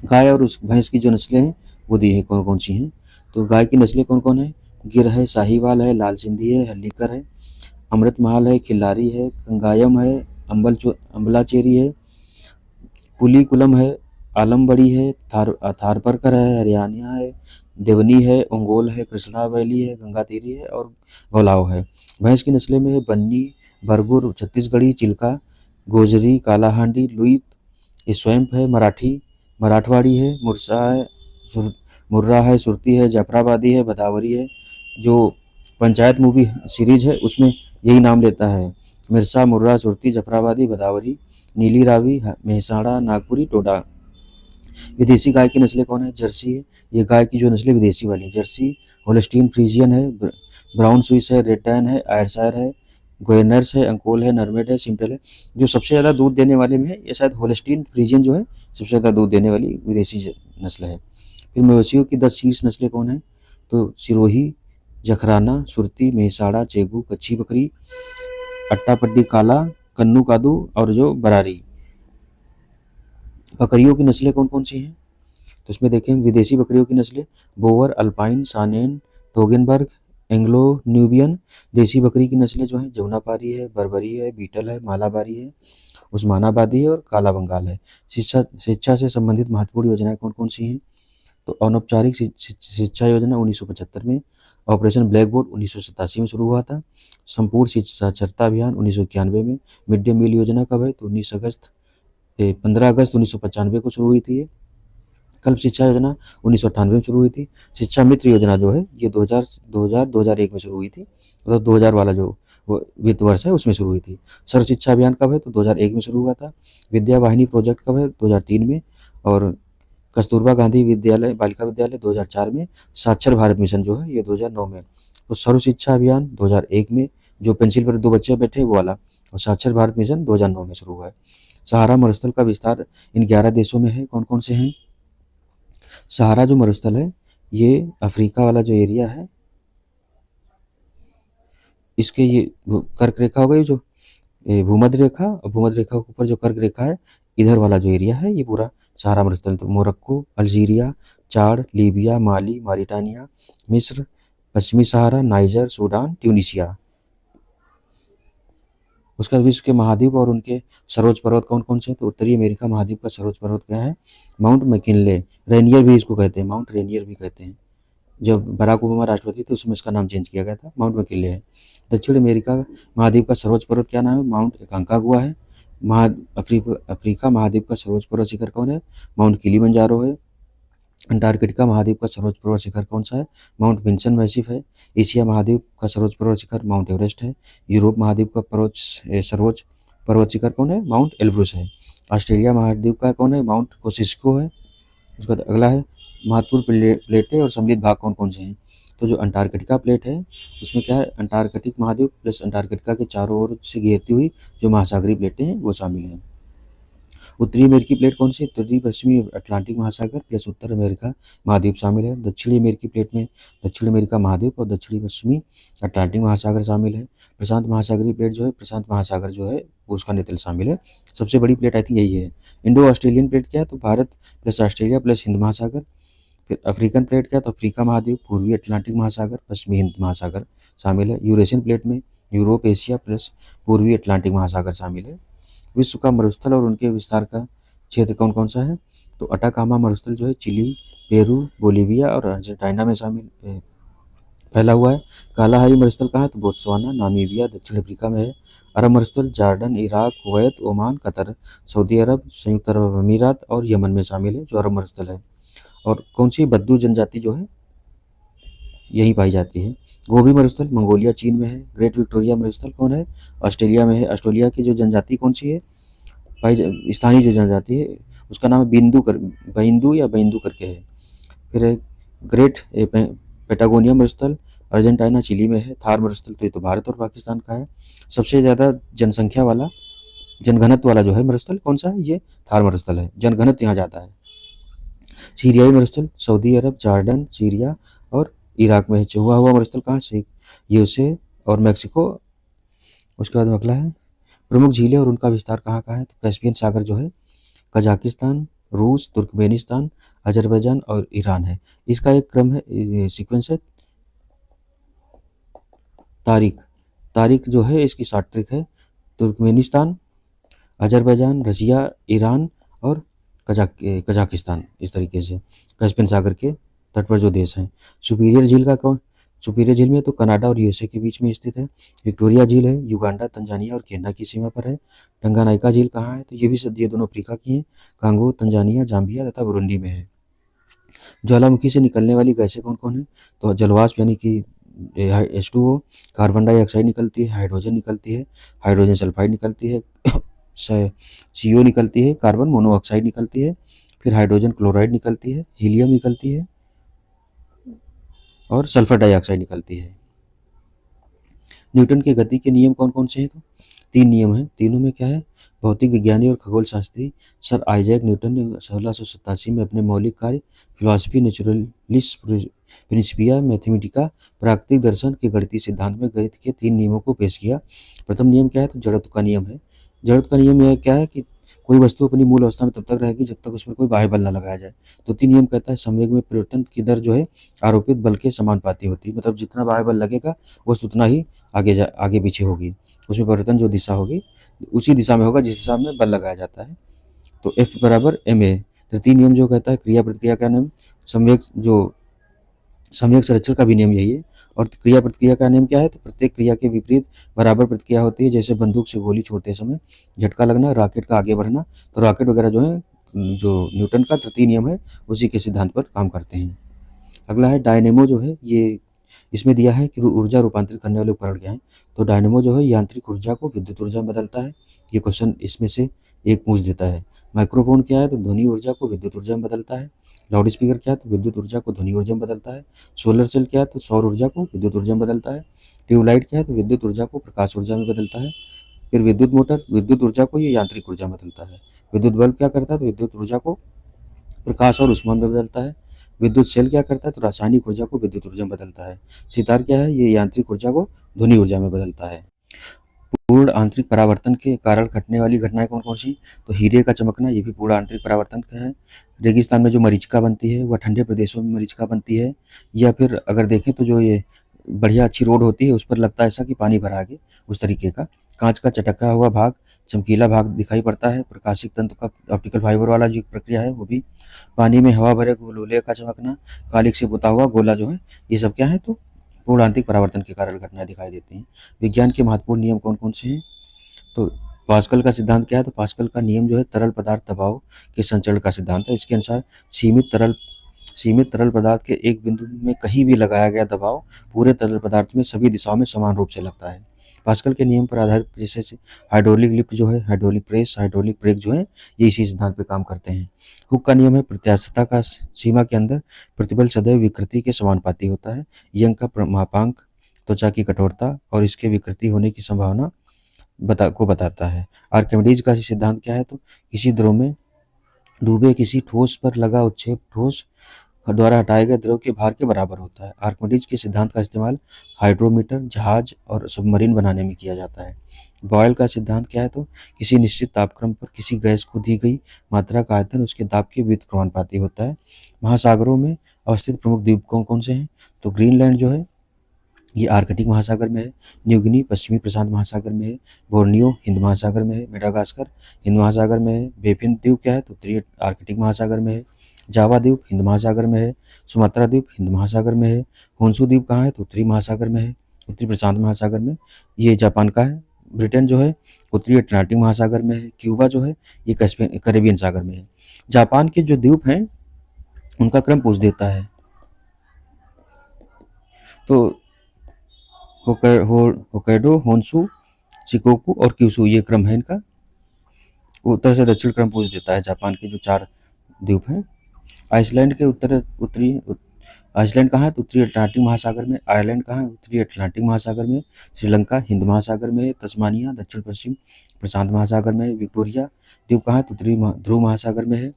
गाय और उस भैंस की जो नस्लें हैं वो दी है कौन कौन सी हैं, तो गाय की नस्लें कौन कौन है, गिर है, साहिवाल है, लाल सिंधी है, हल्लीकर है, अमृतमहल है, खिल्लारी है, कंगायम है, अम्बलाचेरी है, पुलीकुलम है, आलमबड़ी है, थारपरकर है, हरियाणा है, देवनी है, ओंगोल है, कृष्णा वैली है, गंगातीरी है और गोलाव है। भैंस की नस्लें में है बन्नी, बरगुर, छत्तीसगढ़ी, चिल्का, गोजरी, कालाहांडी, लुईत, स्वैम्प है, मराठी, मराठवाड़ी है, मुरसा है, मुर्रा है, सुरती है, जाफराबादी है, भदावरी है। जो पंचायत मूवी सीरीज है उसमें यही नाम लेता है, मिर्सा, मुर्रा, सुरती, जफराबादी, भदावरी, नीली रावी, मेहसाणा, नागपुरी, टोडा। विदेशी गाय की नस्लें कौन है, जर्सी है, ये गाय की जो नस्लें विदेशी वाली है, जर्सी, होल्स्टीन फ्रीजियन है, ब्राउन स्विस है, रेड डैन है, आयरशायर है, गोयनर्स है, अंकोल है, नरमेड है, सिम्पल है। जो सबसे ज़्यादा दूध देने वाले में है ये शायद होल्स्टीन फ्रीजियन जो है सबसे ज़्यादा दूध देने वाली विदेशी नस्ल है। फिर मवेशियों की 10 शीर्ष नस्लें कौन है, तो सिरोही, जखराना, सुरती, मेहसाणा, चेगू, कच्छी बकरी, अट्टापड्डी काला, कन्नू कादू और जो बरारी। बकरियों की नस्लें कौन कौन सी हैं, तो इसमें देखें विदेशी बकरियों की नस्लें बोवर, अल्पाइन, सानेन, टोगेनबर्ग, एंग्लो न्यूबियन। देसी बकरी की नस्लें जो हैं जमुनापारी है, बर्बरी है, बीटल है, मालाबारी है, उस्मानाबादी है और काला बंगाल है। शिक्षा से संबंधित महत्वपूर्ण योजनाएं कौन कौन सी हैं, तो अनौपचारिक शिक्षा योजना 1975 में, ऑपरेशन ब्लैक बोर्ड 1987 में शुरू हुआ था, संपूर्ण साक्षरता अभियान 1991 में, मिड डे मील योजना कब है, तो 15 अगस्त 1995 को शुरू हुई थी। कल्प शिक्षा योजना 1998 में शुरू हुई थी। शिक्षा मित्र योजना जो है ये 2001 में शुरू हुई थी, मतलब 2000 वाला जो वित्त वर्ष है उसमें शुरू हुई थी। सर्व शिक्षा अभियान कब है, तो 2001 में शुरू हुआ था। विद्या वाहिनी प्रोजेक्ट कब है, 2003 में। और कस्तूरबा गांधी विद्यालय बालिका विद्यालय 2004 में। साक्षर भारत मिशन जो है ये 2009 में। तो सर्व शिक्षा अभियान 2001 में, जो पेंसिल पर 2 बच्चे बैठे वो वाला, और साक्षर भारत मिशन 2009 में शुरू हुआ है। सहारा मरुस्थल का विस्तार इन 11 देशों में है, कौन कौन से हैं, सहारा जो मरुस्थल है ये अफ्रीका वाला जो एरिया है, इसके ये कर्क रेखा हो गई जो भूमध्य रेखा, और भूमध्य रेखा के ऊपर जो कर्क रेखा है इधर वाला जो एरिया है ये पूरा सहारा मरुस्थल। तो मोरक्को, अल्जीरिया, चाड, लीबिया, माली, मारिटानिया, मिस्र, पश्चिमी सहारा, नाइजर, सूडान, ट्यूनिशिया। उसके बाद विश्व के महाद्वीप और उनके सर्वोच्च पर्वत कौन कौन से हैं, तो उत्तरी अमेरिका महाद्वीप का सर्वोच्च पर्वत क्या है, माउंट मैकिनले, रेनियर भी इसको कहते हैं, माउंट रेनियर भी कहते हैं। जब बराक ओबामा राष्ट्रपति थे उस समय इसका नाम चेंज किया गया था, माउंट मैकिनले है। दक्षिण अमेरिका महाद्वीप का सर्वोच्च पर्वत क्या नाम है? माउंट एकांकागुआ है। अफ्रीका महाद्वीप का सर्वोच्च पर्वत शिखर कौन है? माउंट किलिमंजारो है। अंटार्कटिका महाद्वीप का सर्वोच्च पर्वत शिखर कौन सा है? माउंट विंसन मैसिफ है। एशिया महाद्वीप का सर्वोच्च पर्वत शिखर माउंट एवरेस्ट है। यूरोप महाद्वीप का सर्वोच्च पर्वत शिखर कौन है? माउंट एल्ब्रुस है। ऑस्ट्रेलिया महाद्वीप का कौन है? माउंट कोसिस्को है। उसके बाद अगला है महत्वपूर्ण प्लेटें और सम्मिलित भाग कौन कौन से हैं? तो जो अंटार्कटिका प्लेट है उसमें क्या है? अंटार्कटिक महाद्वीप प्लस अंटार्कटिका के चारों ओर से घेरती हुई जो महासागरीय प्लेटें हैं वो शामिल हैं। उत्तरी अमेरिकी प्लेट कौन सी? उत्तरी पश्चिमी अटलांटिक महासागर प्लस उत्तर अमेरिका महाद्वीप शामिल है। दक्षिणी अमेरिकी प्लेट में दक्षिण अमेरिका महाद्वीप और दक्षिणी पश्चिमी अटलांटिक महासागर शामिल है। प्रशांत महासागरीय प्लेट जो है प्रशांत महासागर जो है उसका नितल शामिल है। सबसे बड़ी प्लेट आई थिंक यही है। इंडो ऑस्ट्रेलियन प्लेट क्या है? तो Bharat plus Australia plus Hind महासागर। फिर अफ्रीकन प्लेट क्या है? तो अफ्रीका महाद्वीप, पूर्वी अटलांटिक महासागर, पश्चिमी हिंद महासागर शामिल है। यूरेशियन प्लेट में यूरोप, एशिया प्लस पूर्वी अटलांटिक महासागर शामिल है। विश्व का मरुस्थल और उनके विस्तार का क्षेत्र कौन कौन सा है? तो अटाकामा मरुस्थल जो है चिली, पेरू, बोलीविया और अर्जेंटीना में शामिल फैला हुआ है। कालाहारी मरुस्थल कहाँ है? तो बोत्सवाना, नामीबिया, दक्षिण अफ्रीका में है। अरब मरुस्थल Jordan, Iraq, Kuwait, Oman, Qatar, Saudi Arab, संयुक्त अरब अमीरात और यमन में शामिल है जो अरब मरुस्थल है। और कौन सी बद्दू जनजाति जो है यही पाई जाती है। गोबी मरुस्थल मंगोलिया चीन में है। ग्रेट विक्टोरिया मरुस्थल कौन है? ऑस्ट्रेलिया में है। ऑस्ट्रेलिया की जो जनजाति कौन सी है? स्थानीय जो जनजाति है उसका नाम बिंदु या बिंदु करके है। फिर है ग्रेट पेटागोनिया मरुस्थल अर्जेंटीना चिली में है। थार मरुस्थल तो ये तो भारत और पाकिस्तान का है। सबसे ज़्यादा जनसंख्या वाला जनघनत्व वाला जो है मरुस्थल कौन सा है? ये थार मरुस्थल है, जनघनत्व यहाँ ज़्यादा है। सीरियाई मरुस्थल सऊदी अरब, जॉर्डन, सीरिया और इराक में है। चिहुआहुआ मरुस्थल कहाँ से? यूएसए और मैक्सिको। उसके बाद अगला है प्रमुख झीलें और उनका विस्तार कहाँ कहाँ है? तो कैस्पियन सागर जो है कजाकिस्तान, रूस, तुर्कमेनिस्तान, अजरबैजान और ईरान है। इसका एक क्रम है, सीक्वेंस है। तारीख जो है इसकी 60 तारीख है। तुर्कमेनिस्तान, अजरबैजान, रसिया, ईरान और कजाकिस्तान, इस तरीके से कैस्पियन सागर के तट पर जो देश हैं। सुपीरियर झील का कौन? सुपीरियर झील में तो कनाडा और यूएसए के बीच में स्थित है। विक्टोरिया झील है युगांडा, तंजानिया और केन्या की सीमा पर है। टंगानाइका झील कहाँ है? तो ये दोनों अफ्रीका की हैं। कांगो, तंजानिया, जाम्बिया तथा बुरुंडी में है। ज्वालामुखी से निकलने वाली गैसें कौन कौन है? तो जलवाष्प यानी कि H2O, कार्बन डाइऑक्साइड निकलती है, हाइड्रोजन निकलती है, हाइड्रोजन सल्फाइड निकलती है, CO निकलती है, कार्बन मोनोऑक्साइड निकलती है, फिर हाइड्रोजन क्लोराइड निकलती है, हीलियम निकलती है और सल्फर डाइऑक्साइड निकलती है। न्यूटन के गति के नियम कौन कौन से हैं? तो 3 नियम हैं। तीनों में क्या है? भौतिक विज्ञानी और खगोल शास्त्री सर आइजैक न्यूटन ने 1687 में अपने मौलिक कार्य फिलॉसफी नेचुरलिस प्रिंसिपिया मैथमेटिका प्राकृतिक दर्शन के गणितीय सिद्धांत में गणित के 3 नियमों को पेश किया। प्रथम नियम क्या है? तो जड़त्व का नियम है। जड़त्व का नियम यह क्या है कि कोई वस्तु अपनी मूल अवस्था में तब तक रहेगी जब तक उसमें कोई बाह्य बल न लगाया जाए। द्वितीय नियम कहता है संवेग में परिवर्तन की दर जो है आरोपित बल के समानुपाती होती है। मतलब जितना बाह्य बल लगेगा वस्तु उतना ही आगे पीछे होगी। उसमें परिवर्तन जो दिशा होगी उसी दिशा में होगा जिस दिशा में बल लगाया जाता है। तो F बराबर ma। तृतीय नियम जो कहता है क्रिया प्रतिक्रिया का नियम, संवेग संरक्षण का भी नियम यही है। और क्रिया प्रतिक्रिया का नियम क्या है? तो प्रत्येक क्रिया के विपरीत बराबर प्रतिक्रिया होती है। जैसे बंदूक से गोली छोड़ते समय झटका लगना, रॉकेट का आगे बढ़ना, तो रॉकेट वगैरह जो है जो न्यूटन का तृतीय नियम है उसी के सिद्धांत पर काम करते हैं। अगला है डायनेमो जो है ये इसमें दिया है कि ऊर्जा रूपांतरित करने वाले उपकरण क्या है? तो डायनेमो जो है यांत्रिक ऊर्जा को विद्युत ऊर्जा में बदलता है। ये क्वेश्चन इसमें से एक पूछ देता है। माइक्रोफोन क्या है? तो ध्वनि ऊर्जा को विद्युत ऊर्जा में बदलता है। लाउड स्पीकर क्या है? तो विद्युत ऊर्जा को ध्वनि ऊर्जा में बदलता है। सोलर सेल क्या है? तो सौर ऊर्जा को विद्युत ऊर्जा में बदलता है। ट्यूबलाइट क्या है? तो विद्युत ऊर्जा को प्रकाश ऊर्जा में बदलता है। फिर विद्युत मोटर विद्युत ऊर्जा को ये यांत्रिक ऊर्जा में बदलता है। विद्युत बल्ब क्या करता है? तो विद्युत ऊर्जा को प्रकाश और ऊष्मा में बदलता है। विद्युत सेल क्या करता है? तो रासायनिक ऊर्जा को विद्युत ऊर्जा में बदलता है। सितार क्या है? ये यांत्रिक ऊर्जा को ध्वनि ऊर्जा में बदलता है। पूर्ण आंतरिक परावर्तन के कारण घटने वाली घटनाएं कौन कौन सी? तो हीरे का चमकना, ये भी पूर्ण आंतरिक परावर्तन का है। रेगिस्तान में जो मरीचिका बनती है वह ठंडे प्रदेशों में मरीचिका बनती है। या फिर अगर देखें तो जो ये बढ़िया अच्छी रोड होती है उस पर लगता है ऐसा कि पानी भरा आगे, उस तरीके का कांच का चटका हुआ भाग, चमकीला भाग दिखाई पड़ता है। प्रकाशिक तंतु का ऑप्टिकल फाइबर वाला जो प्रक्रिया है वो भी। पानी में हवा भरे गोले का चमकना, कालिख से पुता हुआ गोला जो है, ये सब क्या है तो पूर्णांतिक परावर्तन के कारण घटनाएं दिखाई देती हैं। विज्ञान के महत्वपूर्ण नियम कौन कौन से हैं? तो पास्कल का सिद्धांत क्या है? तो पास्कल का नियम जो है तरल पदार्थ दबाव के संचरण का सिद्धांत है। इसके अनुसार सीमित तरल पदार्थ के एक बिंदु में कहीं भी लगाया गया दबाव पूरे तरल पदार्थ में सभी दिशाओं में समान रूप से लगता है। पास्कल के नियम पर आधारित जैसे हाइड्रोलिक लिफ्ट जो है, हाइड्रोलिक प्रेस, हाइड्रोलिक ब्रेक जो है, ये इसी सिद्धांत पे काम करते हैं। हुक का नियम है प्रत्यास्थता का सीमा के अंदर प्रतिबल सदैव विकृति के समानुपाती होता है। यंग का मापांक त्वचा की कठोरता और इसके विकृति होने की संभावना बताता है। आर्किमिडीज का सिद्धांत क्या है? तो किसी द्रव में डूबे किसी ठोस पर लगा उत्क्षेप ठोस द्वारा हटाए गए द्रव के भार के बराबर होता है। आर्किमिडीज के सिद्धांत का इस्तेमाल हाइड्रोमीटर, जहाज और सबमरीन बनाने में किया जाता है। बॉयल का सिद्धांत क्या है? तो किसी निश्चित तापक्रम पर किसी गैस को दी गई मात्रा का आयतन उसके दाब के विपरीत समानुपाती होता है। महासागरों में अवस्थित प्रमुख द्वीप कौन कौन से हैं? तो ग्रीनलैंड जो है ये आर्कटिक महासागर में है। न्यू गिनी पश्चिमी प्रशांत महासागर में है। बोर्नियो हिंद महासागर में है। मेडागास्कर हिंद महासागर में है। बेफिन द्वीप क्या है? तो उत्तरी आर्कटिक महासागर में है। जावा द्वीप हिंद महासागर में है। सुमात्रा द्वीप हिंद महासागर में है। होन्शु द्वीप कहाँ है? तो उत्तरी महासागर में है, उत्तरी प्रशांत महासागर में। ये जापान का है। ब्रिटेन जो है उत्तरी अटलांटिक महासागर में है। क्यूबा जो है ये कैरेबियन सागर में है। जापान के जो द्वीप हैं उनका क्रम पूछ देता है। तो होक्काइडो, होन्शु, शिकोकू और क्यूशू ये क्रम है इनका। उत्तर से दक्षिण क्रम पूछ देता है जापान के जो 4 द्वीप हैं। आइसलैंड के आइसलैंड कहाँ है? तो उत्तरी अटलांटिक महासागर में। आयरलैंड कहाँ है? उत्तरी अटलांटिक महासागर में। श्रीलंका हिंद महासागर में। तस्मानिया दक्षिण पश्चिम प्रशांत महासागर में। विक्टोरिया द्वीप कहाँ है? तो उत्तरी ध्रुव महासागर में है।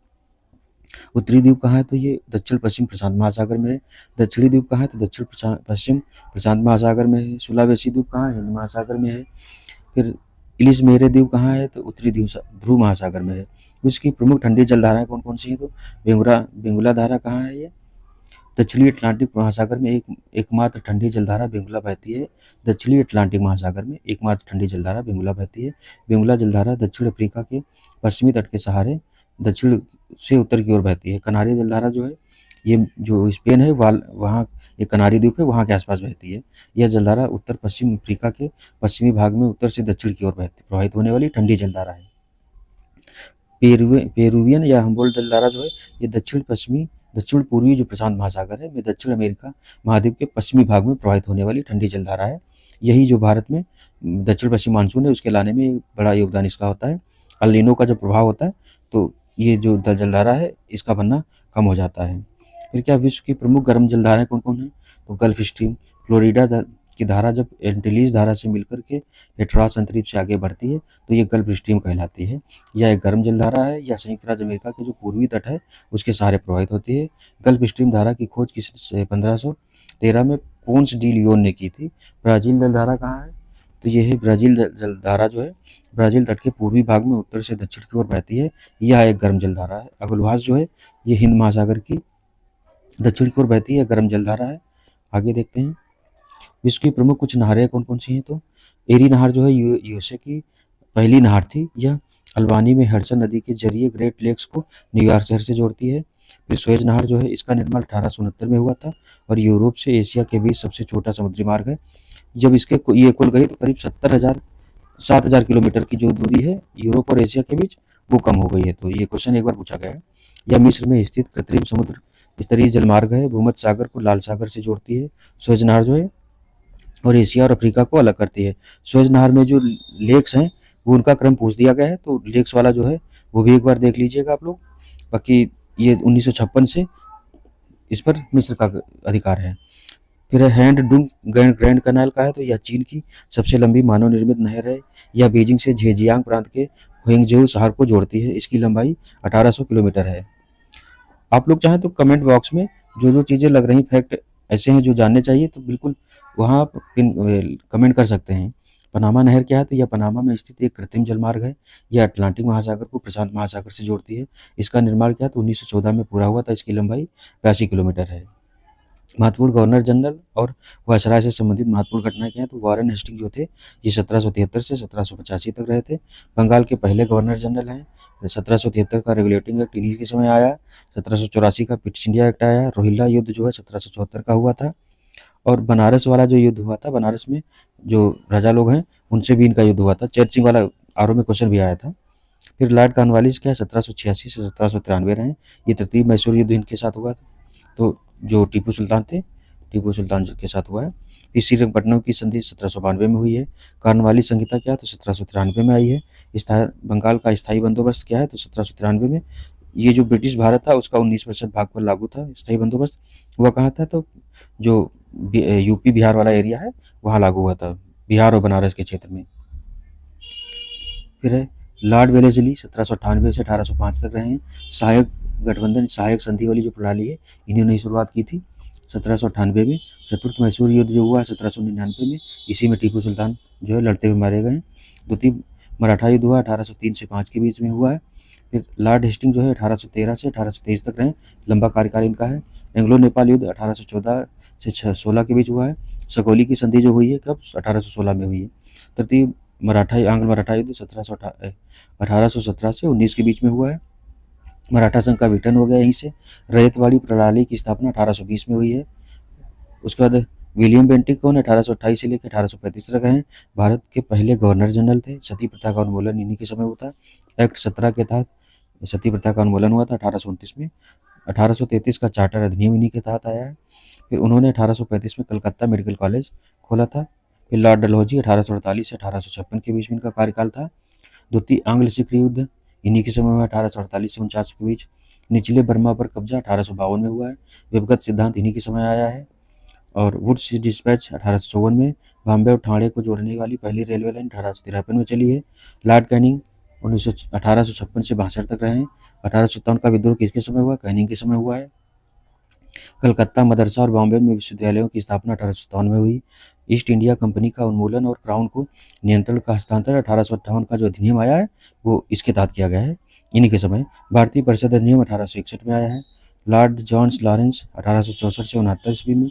उत्तरी द्वीप कहाँ है? तो ये दक्षिण पश्चिम प्रशांत महासागर में है। दक्षिणी द्वीप कहाँ है? तो दक्षिण पश्चिम प्रशांत महासागर में है। सुलावेसी द्वीप कहाँ है? हिंद महासागर में है। फिर इलिस मेरे द्वीप कहाँ है? तो उत्तरी ध्रुव महासागर में है। विश्व की प्रमुख ठंडी जलधाराएं कौन कौन सी हैं? तो बेंगुला धारा कहाँ है? ये दक्षिणी अटलांटिक महासागर में एकमात्र ठंडी जलधारा बेंगुला बहती है। दक्षिणी अटलांटिक महासागर में एकमात्र ठंडी जलधारा बेंगुला बहती है। बेंगुला जलधारा दक्षिण अफ्रीका के पश्चिमी तट के सहारे दक्षिण से उत्तर की ओर बहती है। कनारी जलधारा जो है ये जो स्पेन है वहाँ एक कनारी द्वीप है वहाँ के आसपास बहती है। यह जलधारा उत्तर पश्चिम अफ्रीका के पश्चिमी भाग में उत्तर से दक्षिण की ओर प्रवाहित होने वाली ठंडी जलधारा है। पेरुवियन या हम्बोल्ट जलधारा जो है ये दक्षिण पूर्वी जो प्रशांत महासागर है में दक्षिण अमेरिका महाद्वीप के पश्चिमी भाग में प्रवाहित होने वाली ठंडी जलधारा है। यही जो भारत में दक्षिण पश्चिम मानसून है उसके लाने में बड़ा योगदान इसका होता है। अल नीनो का जो प्रभाव होता है तो ये जो जलधारा है इसका बनना कम हो जाता है। फिर क्या विश्व की प्रमुख गर्म जलधाराएं कौन कौन है? तो गल्फ स्ट्रीम फ्लोरिडा की धारा जब एंटिलीज धारा से मिलकर के हेट्रास अंतरिक्ष से आगे बढ़ती है तो ये गल्फ स्ट्रीम कहलाती है। यह एक गर्म जलधारा है। यह संयुक्त राज्य अमेरिका के जो पूर्वी तट है उसके सहारे प्रवाहित होती है। गल्फ स्ट्रीम धारा की खोज 1513 में पोंस डी लियोन ने की थी। ब्राजील जलधारा कहाँ है? तो ये है ब्राजील जलधारा जो है ब्राजील तट के पूर्वी भाग में उत्तर से दक्षिण की ओर बहती है। यह एक गर्म जलधारा है। अगुलवास जो है ये हिंद महासागर की दक्षिण की ओर बहती है, गर्म जलधारा है। आगे देखते हैं विश्व की प्रमुख कुछ नहरें कौन कौन सी हैं? तो एरी नहर जो है यूएसए की पहली नहर थी। यह अल्बानी में हडसन नदी के जरिए ग्रेट लेक्स को न्यूयॉर्क शहर से जोड़ती है। फिर सुएज नहर जो है इसका निर्माण 1869 में हुआ था और यूरोप से एशिया के बीच सबसे छोटा समुद्री मार्ग है। जब ये खुल गई तो करीब 7,000 किलोमीटर की जो दूरी है यूरोप और एशिया के बीच वो कम हो गई है। तो ये क्वेश्चन एक बार पूछा गया है। यह मिस्र में स्थित कृत्रिम समुद्र स्तरीय जलमार्ग है। भूमध्य सागर को लाल सागर से जोड़ती है। सुएज नहर जो है और एशिया और अफ्रीका को अलग करती है। सुएज नहर में जो लेक्स हैं वो उनका क्रम पूछ दिया गया है तो लेक्स वाला जो है वो भी एक बार देख लीजिएगा आप लोग। बाकी ये 1956 से इस पर मिस्र का अधिकार है। फिर हैंड डुंग ग्रैंड कैनाल का है तो यह चीन की सबसे लंबी मानव निर्मित नहर है। यह बीजिंग से झेजियांग प्रांत के ह्वेंगझोउ शहर को जोड़ती है। इसकी लंबाई 1800 किलोमीटर है। आप लोग चाहें तो कमेंट बॉक्स में जो जो चीज़ें लग रही फैक्ट ऐसे हैं जो जानने चाहिए तो बिल्कुल वहाँ आप कमेंट कर सकते हैं। पनामा नहर क्या है? तो यह पनामा में स्थित एक कृत्रिम जलमार्ग है। यह अटलांटिक महासागर को प्रशांत महासागर से जोड़ती है। इसका निर्माण क्या है? तो 1914 में पूरा हुआ था। इसकी लंबाई 82 किलोमीटर है। महत्वपूर्ण गवर्नर जनरल और वायसराय से संबंधित महत्वपूर्ण घटनाएं क्या है, तो वारेन हेस्टिंग जो थे ये 1773 से 1785 तक रहे थे। बंगाल के पहले गवर्नर जनरल हैं। 1773 का रेगुलेटिंग एक्ट इन्हीं के समय आया। 1784 का पिट्स इंडिया एक्ट आया। रोहिल्ला युद्ध जो है 1774 का हुआ था। और बनारस वाला जो युद्ध हुआ था, बनारस में जो राजा लोग हैं उनसे भी इनका युद्ध हुआ था। चैत सिंह वाला आरओ में क्वेश्चन भी आया था। फिर लॉर्ड कॉर्नवालिस क्या है 1786 से 1793 रहे। ये तृतीय मैसूर युद्ध इनके साथ हुआ था, तो जो टीपू सुल्तान थे, टीपू सुल्तान के साथ हुआ है। फिर श्रीरंगपट्टनम की संधि 1792 में हुई है। कॉर्नवालिस संहिता क्या है, तो 1793 में आई है। बंगाल का स्थायी बंदोबस्त क्या है, तो 1793 में। ये जो ब्रिटिश भारत था उसका 19% भाग पर लागू था स्थायी बंदोबस्त। वह कहाँ था, तो जो यूपी बिहार वाला एरिया है वहाँ लागू हुआ था, बिहार और बनारस के क्षेत्र में। फिर है लॉर्ड वेलेस्ली 1798 से 1805 तक रहे हैं। सहायक गठबंधन, सहायक संधि वाली जो प्रणाली है इन्होंने शुरुआत की थी 1798 में। चतुर्थ मैसूर युद्ध जो हुआ 1799 में, इसी में टीपू सुल्तान जो है लड़ते हुए मारे गए। द्वितीय मराठा युद्ध हुआ 1803 से 5 के बीच में हुआ है। फिर लॉर्ड हेस्टिंग जो है 1813 से 1823 तक रहे, लंबा कार्यकाल इनका है। एंग्लो नेपाल युद्ध 1814 से 16 के बीच हुआ है। सकोली की संधि जो हुई है कब, 1816 में हुई है। तृतीय आंग्ल मराठा युद्ध 1817 से 19 के बीच में हुआ है। मराठा संघ का विघटन हो गया यहीं से। रैयतवाड़ी प्रणाली की स्थापना 1820 में हुई है। उसके बाद विलियम बेंटिक कौन 1828 से लेकर 1835 तक रहे। भारत के पहले गवर्नर जनरल थे। सती प्रथा का उन्मूलन इन्हीं के समय हुआ था। एक्ट 17 के तहत सती प्रथा का उन्मूलन हुआ था 1829 में। 1833 का चार्टर अधिनियम इन्हीं के तहत आया है। फिर उन्होंने 1835 में कलकत्ता मेडिकल कॉलेज खोला था। फिर लॉर्ड डलहौजी 1848 से 1856 के बीच में इनका कार्यकाल था। द्वितीय आंग्ल सिख युद्ध इन्हीं के समय में 1848 से 49 के बीच। निचले बर्मा पर कब्जा 1852 में हुआ है। विभगत सिद्धांत इन्हीं के समय आया है। और वुड्स डिस्पैच 1854 में। बॉम्बे और ठाणे को जोड़ने वाली पहली रेलवे लाइन 1853 में चली है। लॉर्ड कैनिंग 1856 से 62 तक रहे हैं। 1857 का विद्रोह किसके समय हुआ, कैनिंग के समय हुआ है। कलकत्ता मदरसा और बॉम्बे में विश्वविद्यालयों की स्थापना 1857 में हुई। ईस्ट इंडिया कंपनी का उन्मूलन और क्राउन को नियंत्रण का हस्तांतरण 1858 का जो अधिनियम आया है वो इसके तहत किया गया है इन्हीं के समय। भारतीय परिषद अधिनियम 1861 में आया है। लॉर्ड जॉन्स लॉरेंस 1864 से 69 ईस्वी में।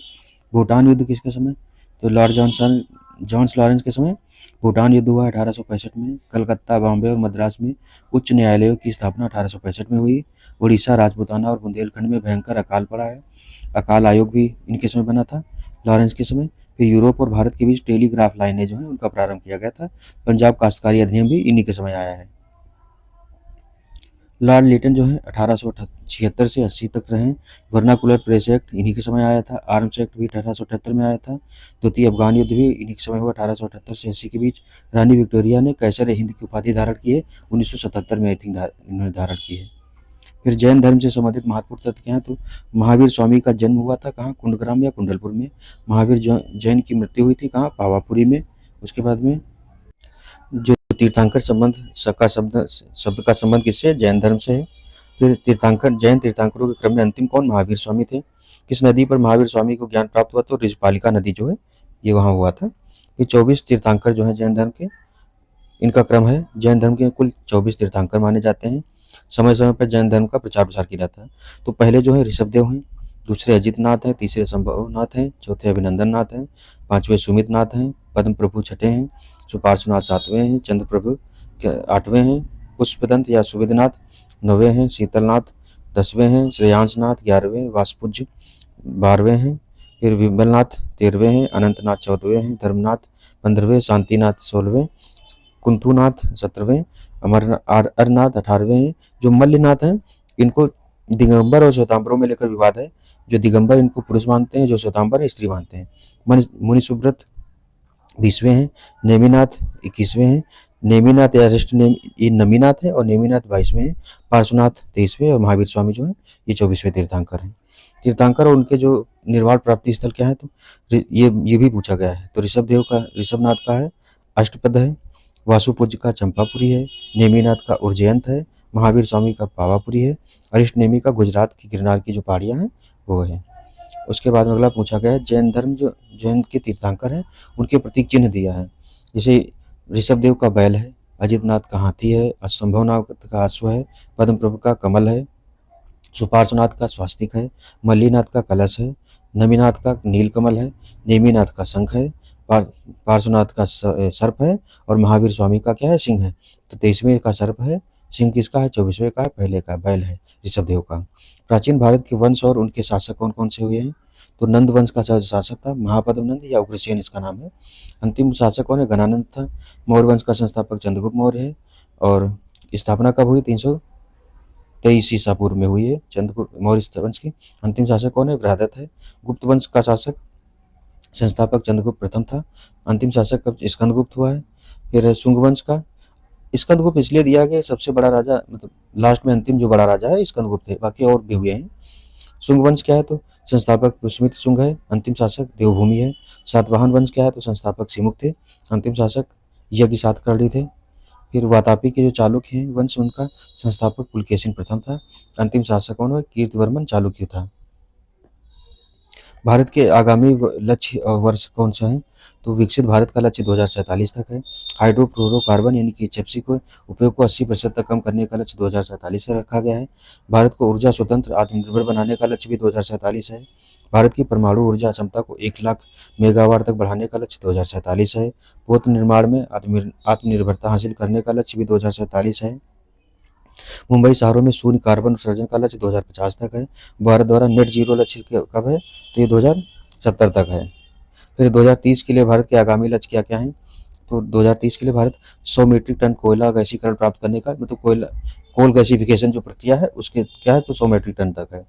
भूटान युद्ध किसके समय, तो लॉर्ड जॉन्स लॉरेंस के समय भूटान युद्ध हुआ 1865 में। कलकत्ता, बॉम्बे और मद्रास में उच्च न्यायालयों की स्थापना 1865 में हुई। उड़ीसा, राजपूताना और बुंदेलखंड में भयंकर अकाल पड़ा है। अकाल आयोग भी इनके समय बना था, लॉरेंस के समय। फिर यूरोप और भारत के बीच टेलीग्राफ लाइनें जो हैं उनका प्रारंभ किया गया था। पंजाब काश्तकारी अधिनियम भी इन्हीं के समय आया है। लॉर्ड लिटन जो है 1876 से 80 तक रहे। वर्नाकुलर प्रेस एक्ट इन्हीं के समय आया था। आर्म्स एक्ट भी 1878 में आया था। द्वितीय अफगान युद्ध भी इन्हीं के समय हुआ 1878 से 80 के बीच। रानी विक्टोरिया ने कैसर हिंद की उपाधि धारण की है 1977 में, आई थिंक इन्होंने धारण की है। फिर जैन धर्म से संबंधित महत्वपूर्ण तथ्य क्या है, तो महावीर स्वामी का जन्म हुआ था कहाँ, कुंडग्राम या कुंडलपुर में। महावीर जैन की मृत्यु हुई थी कहाँ, पावापुरी में। उसके बाद में जो तीर्थंकर संबंध का शब्द का संबंध किससे, जैन धर्म से है। फिर जैन तीर्थंकरों के क्रम में अंतिम कौन, महावीर स्वामी थे। किस नदी पर महावीर स्वामी को ज्ञान प्राप्त हुआ, तो रिजपालिका नदी जो है ये वहाँ हुआ था। फिर 24 तीर्थंकर जो है जैन धर्म के, इनका क्रम है। जैन धर्म के कुल 24 तीर्थंकर माने जाते हैं। समय समय पर जैन धर्म का प्रचार प्रसार किया जाता है। तो पहले जो है ऋषभदेव हैं, दूसरे अजित नाथ हैं, तीसरे संभवनाथ हैं, चौथे अभिनंदन नाथ हैं, पांचवें सुमित नाथ हैं, पद्म प्रभु छठे हैं, सुपार्श्वनाथ सातवें हैं, चंद्र प्रभु 8वें हैं, पुष्पदंत या सुविधनाथ 9वें हैं, शीतलनाथ 10वें हैं, श्रेयांशनाथ 11वें, वासपुज 12वें हैं, फिर विमलनाथ 13वें हैं, अनंतनाथ 14वें हैं, धर्मनाथ 15वें, शांतिनाथ 16वें, कुंथुनाथ 17वें, अरनाथ 18वें हैं। जो मल्लिनाथ हैं इनको दिगंबर और श्वेतांबरों में लेकर विवाद है। जो दिगंबर इनको पुरुष मानते हैं, जो श्वेतांबर स्त्री मानते हैं। मुनि सुब्रत 20वें हैं, नेमिनाथ 21वें हैं, नेमिनाथ या रिष्ट नेम ये नमीनाथ है और नेमिनाथ 22वें हैं, पार्श्वनाथ 23वें और महावीर स्वामी जो है ये 24वें तीर्थंकर हैं। तीर्थंकर और उनके जो निर्वाण प्राप्ति स्थल क्या है, तो ये भी पूछा गया है। तो ऋषभनाथ का है अष्टपद है, वासुपूज्य का चंपापुरी है, नेमिनाथ का उज्जैन है, महावीर स्वामी का पावापुरी है, अरिष्ट नेमी का गुजरात की गिरनार की जो पहाड़ियाँ हैं वो है। उसके बाद में अगला पूछा गया है जैन धर्म जो जैन के तीर्थंकर हैं उनके प्रतीक चिन्ह दिया है। जैसे ऋषभदेव का बैल है, अजितनाथ का हाथी है, असंभवनाथ का अश्व है, पद्म प्रभु का कमल है, सुपार्श्वनाथ का स्वास्तिक है, मल्लीनाथ का कलश है, नमीनाथ का नीलकमल है, नेमिनाथ का शंख है, पार्श्वनाथ का सर्प है और महावीर स्वामी का क्या है, सिंह है। तो 23वें का सर्प है, सिंह किसका है, 24वें का है, पहले का बैल है ऋषभदेव का। प्राचीन भारत के वंश और उनके शासक कौन कौन से हुए हैं? तो नंद वंश का शासक था महापद्म नंद या उग्रसेन इसका नाम है। अंतिम शासक कौन है, गणानंद था। मौर्य वंश का संस्थापक चंद्रगुप्त मौर्य है और स्थापना कब हुई, 323 ईसा पूर्व में हुई है चंद्रगुप्त मौर्य वंश की। अंतिम शासक कौन है, बृहदत्त है। गुप्त वंश का शासक संस्थापक चंद्रगुप्त प्रथम था। अंतिम शासक कब स्कंदगुप्त हुआ है। फिर शुंग वंश का स्कंदगुप्त इसलिए दिया गया, सबसे बड़ा राजा मतलब लास्ट में अंतिम जो बड़ा राजा है स्कंदगुप्त है, बाकी और भी हुए हैं। शुंग वंश क्या है, तो संस्थापक पुष्यमित्र शुंग है, अंतिम शासक देवभूमि है। सातवाहन वंश क्या है, तो संस्थापक सिमुक थे, अंतिम शासक यज्ञ सातकर्णी थे। फिर वातापी के जो चालुक्य हैं वंश, उनका संस्थापक पुलकेशिन प्रथम था, अंतिम शासक कौन है, कीर्तिवर्मन चालुक्य था। भारत के आगामी लक्ष्य वर्ष कौन सा है, तो विकसित भारत का लक्ष्य 2047 तक है। हाइड्रोफ्लोरोकार्बन यानी कि एचएफसी को उपयोग को 80% तक कम करने का लक्ष्य 2047 से रखा गया है। भारत को ऊर्जा स्वतंत्र आत्मनिर्भर बनाने का लक्ष्य भी 2047 है। भारत की परमाणु ऊर्जा क्षमता को 1 लाख मेगावाट तक बढ़ाने का लक्ष्य 2047 है। पोत निर्माण में आत्मनिर्भरता हासिल करने का लक्ष्य भी 2047 है। मुंबई शहरों में शून्य कार्बन उत्सर्जन का लक्ष्य 2050 तक है। भारत द्वारा नेट जीरो लक्ष्य कब है, तो ये 2070 तक है। फिर 2030 के लिए भारत के आगामी लक्ष्य क्या क्या हैं, तो 2030 के लिए भारत 100 मीट्रिक टन कोयला गैसीकरण प्राप्त करने का मतलब कोल गैसीफिकेशन जो प्रक्रिया है उसके क्या है, तो 100 मीट्रिक टन तक है।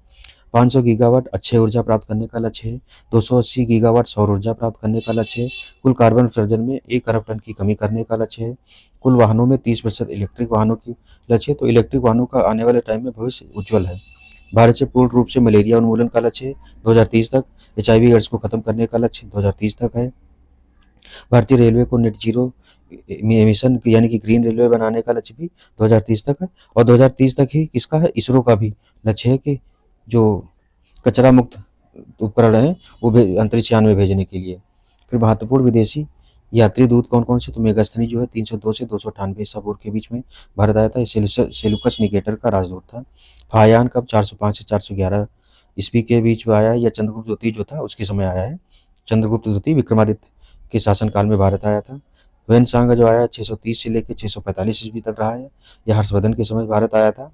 500 गीगावाट अक्षय ऊर्जा प्राप्त करने का लक्ष्य है। 280 गीगावाट सौर ऊर्जा प्राप्त करने का लक्ष्य है। कुल कार्बन उत्सर्जन में 1 अरब टन की कमी करने का लक्ष्य है। कुल वाहनों में 30% इलेक्ट्रिक वाहनों की लक्ष्य है। तो इलेक्ट्रिक वाहनों का आने वाले टाइम में भविष्य उज्ज्वल है। भारत से पूर्ण रूप से मलेरिया उन्मूलन का लक्ष्य है 2030 तक। HIV एड्स को खत्म करने का लक्ष्य 2030 तक है। भारतीय रेलवे को नेट जीरो एमिशन यानी कि ग्रीन रेलवे बनाने का लक्ष्य भी 2030 तक है। और 2030 तक ही किसका है, इसरो का भी लक्ष्य है कि जो कचरा मुक्त उपकरण है वो अंतरिक्ष यान में भेजने के लिए। फिर महत्वपूर्ण विदेशी यात्री दूत कौन कौन से, तो मेगास्थनी जो है 302 से 298 ईसा पूर्व के बीच में भारत आया था, ये सेलुकस निकेटर का राजदूत था। फायान कब 405 से 411 ईस्वी के बीच में आया है, या चंद्रगुप्त द्वितीय जो था उसके समय आया है। चंद्रगुप्त द्वितीय विक्रमादित्य के शासनकाल में भारत आया था। वेनसांग जो आया 630 से लेकर 645 ईस्वी तक रहा है, यह हर्षवर्धन के समय भारत आया था।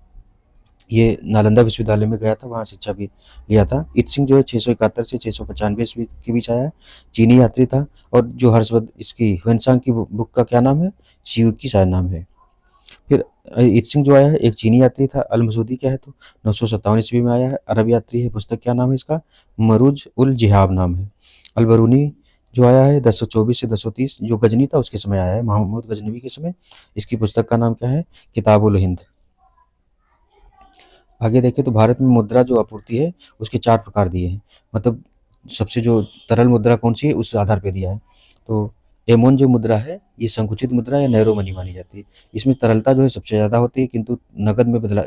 ये नालंदा विश्वविद्यालय में गया था, वहाँ शिक्षा भी लिया था। इत्सिंग जो है 671 से 695 ईस्वी के बीच आया है, चीनी यात्री था। और जो हर्षवर्धन इसकी ह्वेनसांग की बुक का क्या नाम है, शिव की शायद नाम है। फिर इत्सिंग जो आया है एक चीनी यात्री था। अल मसूदी क्या है, तो 957 ईस्वी में आया है, अरब यात्री है। पुस्तक क्या नाम है इसका, मरूज उल जिहाब नाम है। अल बरूनी जो आया है 1024 से 1030, जो गजनी था उसके समय आया है, महमूद गजनवी के समय। इसकी पुस्तक का नाम क्या है, किताबुल हिंद। आगे देखें तो भारत में मुद्रा जो आपूर्ति है उसके 4 प्रकार दिए हैं, मतलब सबसे जो तरल मुद्रा कौन सी है उस आधार पे दिया है। तो एमोन जो मुद्रा है ये संकुचित मुद्रा या नैरो मनी मानी जाती है। इसमें तरलता जो है सबसे ज़्यादा होती है, किंतु नकद में बदला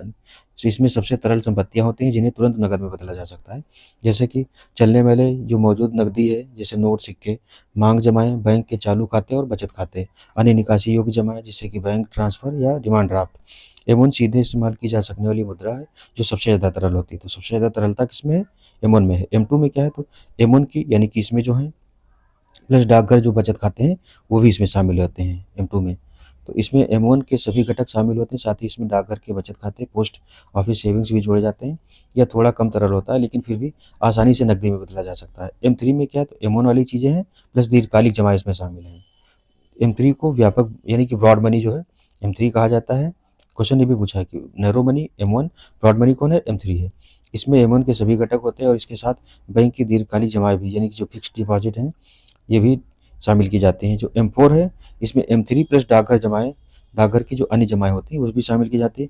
इसमें सबसे तरल संपत्तियां होती हैं जिन्हें तुरंत नकद में बदला जा सकता है। जैसे कि चलने वाले जो मौजूद नकदी है, जैसे नोट, सिक्के। मांग जमाएं, बैंक के चालू खाते और बचत खाते। अन्य निकासी योग्य जमाएं, जैसे कि बैंक ट्रांसफर या डिमांड ड्राफ्ट। एमोन सीधे इस्तेमाल की जा सकने वाली मुद्रा है जो सबसे ज़्यादा तरल होती है। तो सबसे ज़्यादा तरलता किसमें है, एमोन में है। M2 में क्या है, तो एमोन की यानी कि इसमें जो है प्लस डाकघर जो बचत खाते हैं वो भी इसमें शामिल होते हैं M2 में। तो इसमें M1 के सभी घटक शामिल होते हैं, साथ ही इसमें डाकघर के बचत खाते, पोस्ट ऑफिस सेविंग्स भी जोड़े जाते हैं। यह थोड़ा कम तरल होता है लेकिन फिर भी आसानी से नकदी में बदला जा सकता है। M3 में क्या है, तो M1 वाली चीज़ें हैं प्लस दीर्घकालिक जमा इसमें शामिल हैं। M3 को व्यापक यानी कि ब्रॉड मनी जो है M3 कहा जाता है। क्वेश्चन ये भी पूछा है कि narrow money M1, broad money कौन है, M3 है। इसमें M1 के सभी घटक होते हैं और इसके साथ बैंक की दीर्घकालिक जमा भी यानी कि जो फिक्स्ड डिपॉजिट हैं ये भी शामिल की जाती हैं। जो M4 है इसमें M3 प्लस डाकघर जमाएं, डाकघर की जो अन्य जमाएं होती हैं वो भी शामिल की जाती है।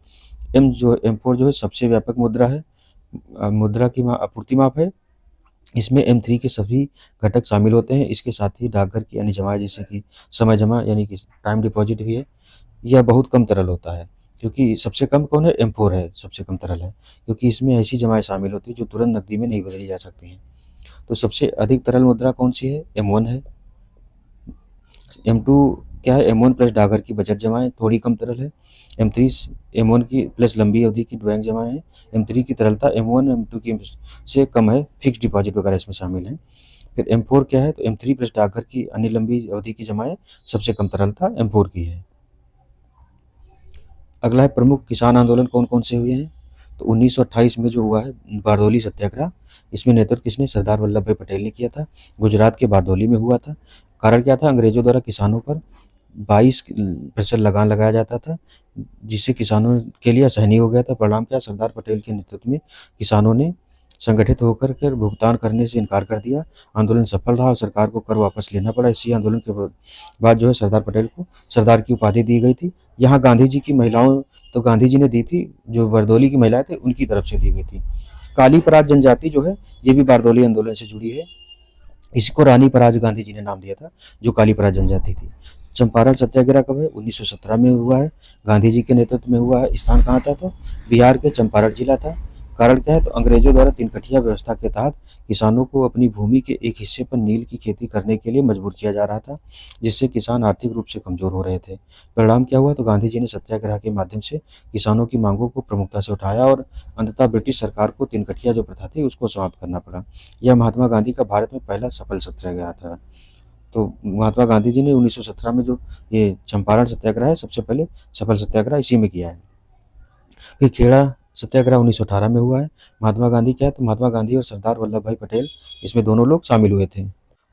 M4 जो है सबसे व्यापक मुद्रा है, मुद्रा की आपूर्ति माप है। इसमें M3 के सभी घटक शामिल होते हैं। इसके साथ ही डाकघर की अन्य जमाएं जैसे कि समय जमा यानी कि टाइम डिपॉजिट भी है। यह बहुत कम तरल होता है क्योंकि सबसे कम कौन है, M4 है, सबसे कम तरल है क्योंकि इसमें ऐसी जमाएं शामिल होती हैं जो तुरंत नकदी में नहीं बदली जा सकती हैं। तो सबसे अधिक तरल मुद्रा कौन सी है, M1 है। M2 क्या है, M1 प्लस डाकघर की बचत जमाएं थोड़ी कम तरल है। M3 M1 की प्लस लंबी अवधि की बैंक जमाएं हैं। M3 की तरलता M1 M2 की से कम है, फिक्स डिपॉजिट वगैरह इसमें शामिल है। फिर M4 क्या है, तो M3 प्लस डाकघर की अन्य लंबी अवधि की जमाएं सबसे कम तरलता M4 की है। अगला है प्रमुख किसान आंदोलन कौन कौन से हुए हैं। तो 1928 में जो हुआ है बारदोली सत्याग्रह, इसमें नेतृत्व किसने, सरदार वल्लभ भाई पटेल ने किया था। गुजरात के बारदोली में हुआ था। कारण क्या था, अंग्रेजों द्वारा किसानों पर 22% लगान लगाया जाता था, जिससे किसानों के लिए असहनीय हो गया था। परिणाम क्या, सरदार पटेल के नेतृत्व में किसानों ने संगठित होकर के भुगतान करने से इनकार कर दिया। आंदोलन सफल रहा और सरकार को कर वापस लेना पड़ा। इसी आंदोलन के बाद जो है सरदार पटेल को सरदार की उपाधि दी गई थी। यहाँ गांधी जी की महिलाओं, तो गांधी जी ने दी थी, जो बरदौली की महिलाएं थे उनकी तरफ से दी गई थी। काली पराग जनजाति जो है, ये भी बारदौली आंदोलन से जुड़ी है। इसको रानी पराग गांधी जी ने नाम दिया था, जो काली पराग जनजाति थी। चंपारण सत्याग्रह कब है, 1917 में हुआ है, गांधी जी के नेतृत्व में हुआ है। स्थान कहाँ था, तो बिहार के चंपारण जिला था। कारण क्या है, तो अंग्रेजों द्वारा तिनकठिया व्यवस्था के तहत किसानों को अपनी भूमि के एक हिस्से पर नील की खेती करने के लिए मजबूर किया जा रहा था, जिससे किसान आर्थिक रूप से कमजोर हो रहे थे। परिणाम क्या हुआ, तो गांधी जी ने सत्याग्रह के माध्यम से किसानों की मांगों को प्रमुखता से उठाया और अंततः ब्रिटिश सरकार को तिनकठिया जो प्रथा थी उसको समाप्त करना पड़ा। यह महात्मा गांधी का भारत में पहला सफल सत्याग्रह था। तो महात्मा गांधी जी ने 1917 में जो ये चंपारण सत्याग्रह है, सबसे पहले सफल सत्याग्रह इसी में किया है। फिर खेड़ा सत्याग्रह 1918 में हुआ है। महात्मा गांधी क्या है, तो महात्मा गांधी और सरदार वल्लभ भाई पटेल, इसमें दोनों लोग शामिल हुए थे।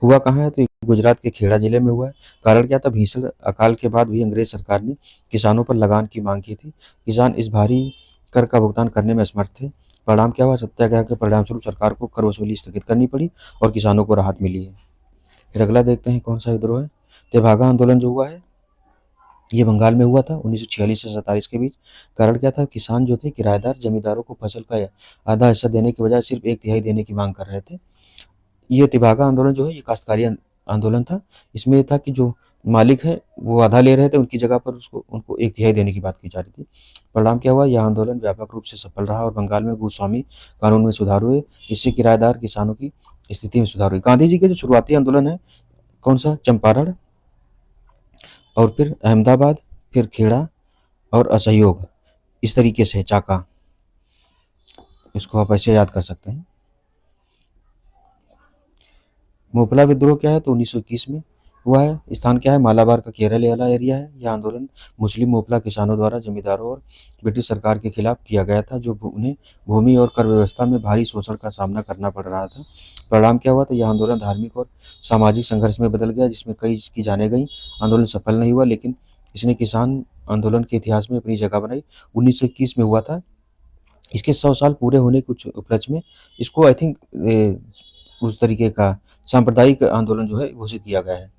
हुआ कहाँ है, तो गुजरात के खेड़ा जिले में हुआ है। कारण क्या था, भीषण अकाल के बाद भी अंग्रेज सरकार ने किसानों पर लगान की मांग की थी। किसान इस भारी कर का भुगतान करने में असमर्थ थे। परिणाम क्या हुआ, सत्याग्रह के परिणाम स्वरूप सरकार को कर वसूली स्थगित करनी पड़ी और किसानों को राहत मिली है। फिर अगला देखते हैं कौन सा विद्रोह है। तेभागा आंदोलन जो हुआ है, ये बंगाल में हुआ था 1946 से 47 के बीच। कारण क्या था, किसान जो थे किराएदार जमींदारों को फसल का आधा हिस्सा देने के बजाय सिर्फ एक तिहाई देने की मांग कर रहे थे। ये तेभागा आंदोलन जो है, ये काश्तकारी आंदोलन था। इसमें ये था कि जो मालिक है वो आधा ले रहे थे, उनकी जगह पर उसको उनको एक तिहाई देने की बात की जा रही थी। परिणाम क्या हुआ, यह आंदोलन व्यापक रूप से सफल रहा और बंगाल में भूस्वामी कानून में सुधार हुए। इससे किराएदार किसानों की स्थिति में सुधार हुई। गांधी जी के जो शुरुआती आंदोलन है, कौन सा, चंपारण, और फिर अहमदाबाद, फिर खेड़ा और असहयोग, इस तरीके से चाका, इसको आप ऐसे याद कर सकते हैं। मोपला विद्रोह क्या है, तो 1921 में हुआ है। स्थान क्या है, मालाबार का केरल वाला एरिया है। यह आंदोलन मुस्लिम मोपला किसानों द्वारा जमींदारों और ब्रिटिश सरकार के खिलाफ किया गया था, जो उन्हें भूमि और कर व्यवस्था में भारी शोषण का सामना करना पड़ रहा था। परिणाम क्या हुआ, तो यह आंदोलन धार्मिक और सामाजिक संघर्ष में बदल गया, जिसमें कई इसकी जाने गई। आंदोलन सफल नहीं हुआ, लेकिन इसने किसान आंदोलन के इतिहास में अपनी जगह बनाई। 1921 में हुआ था। इसके 100 साल पूरे होने के उपलक्ष्य में इसको आई थिंक उस तरीके का सांप्रदायिक आंदोलन जो है घोषित किया गया है।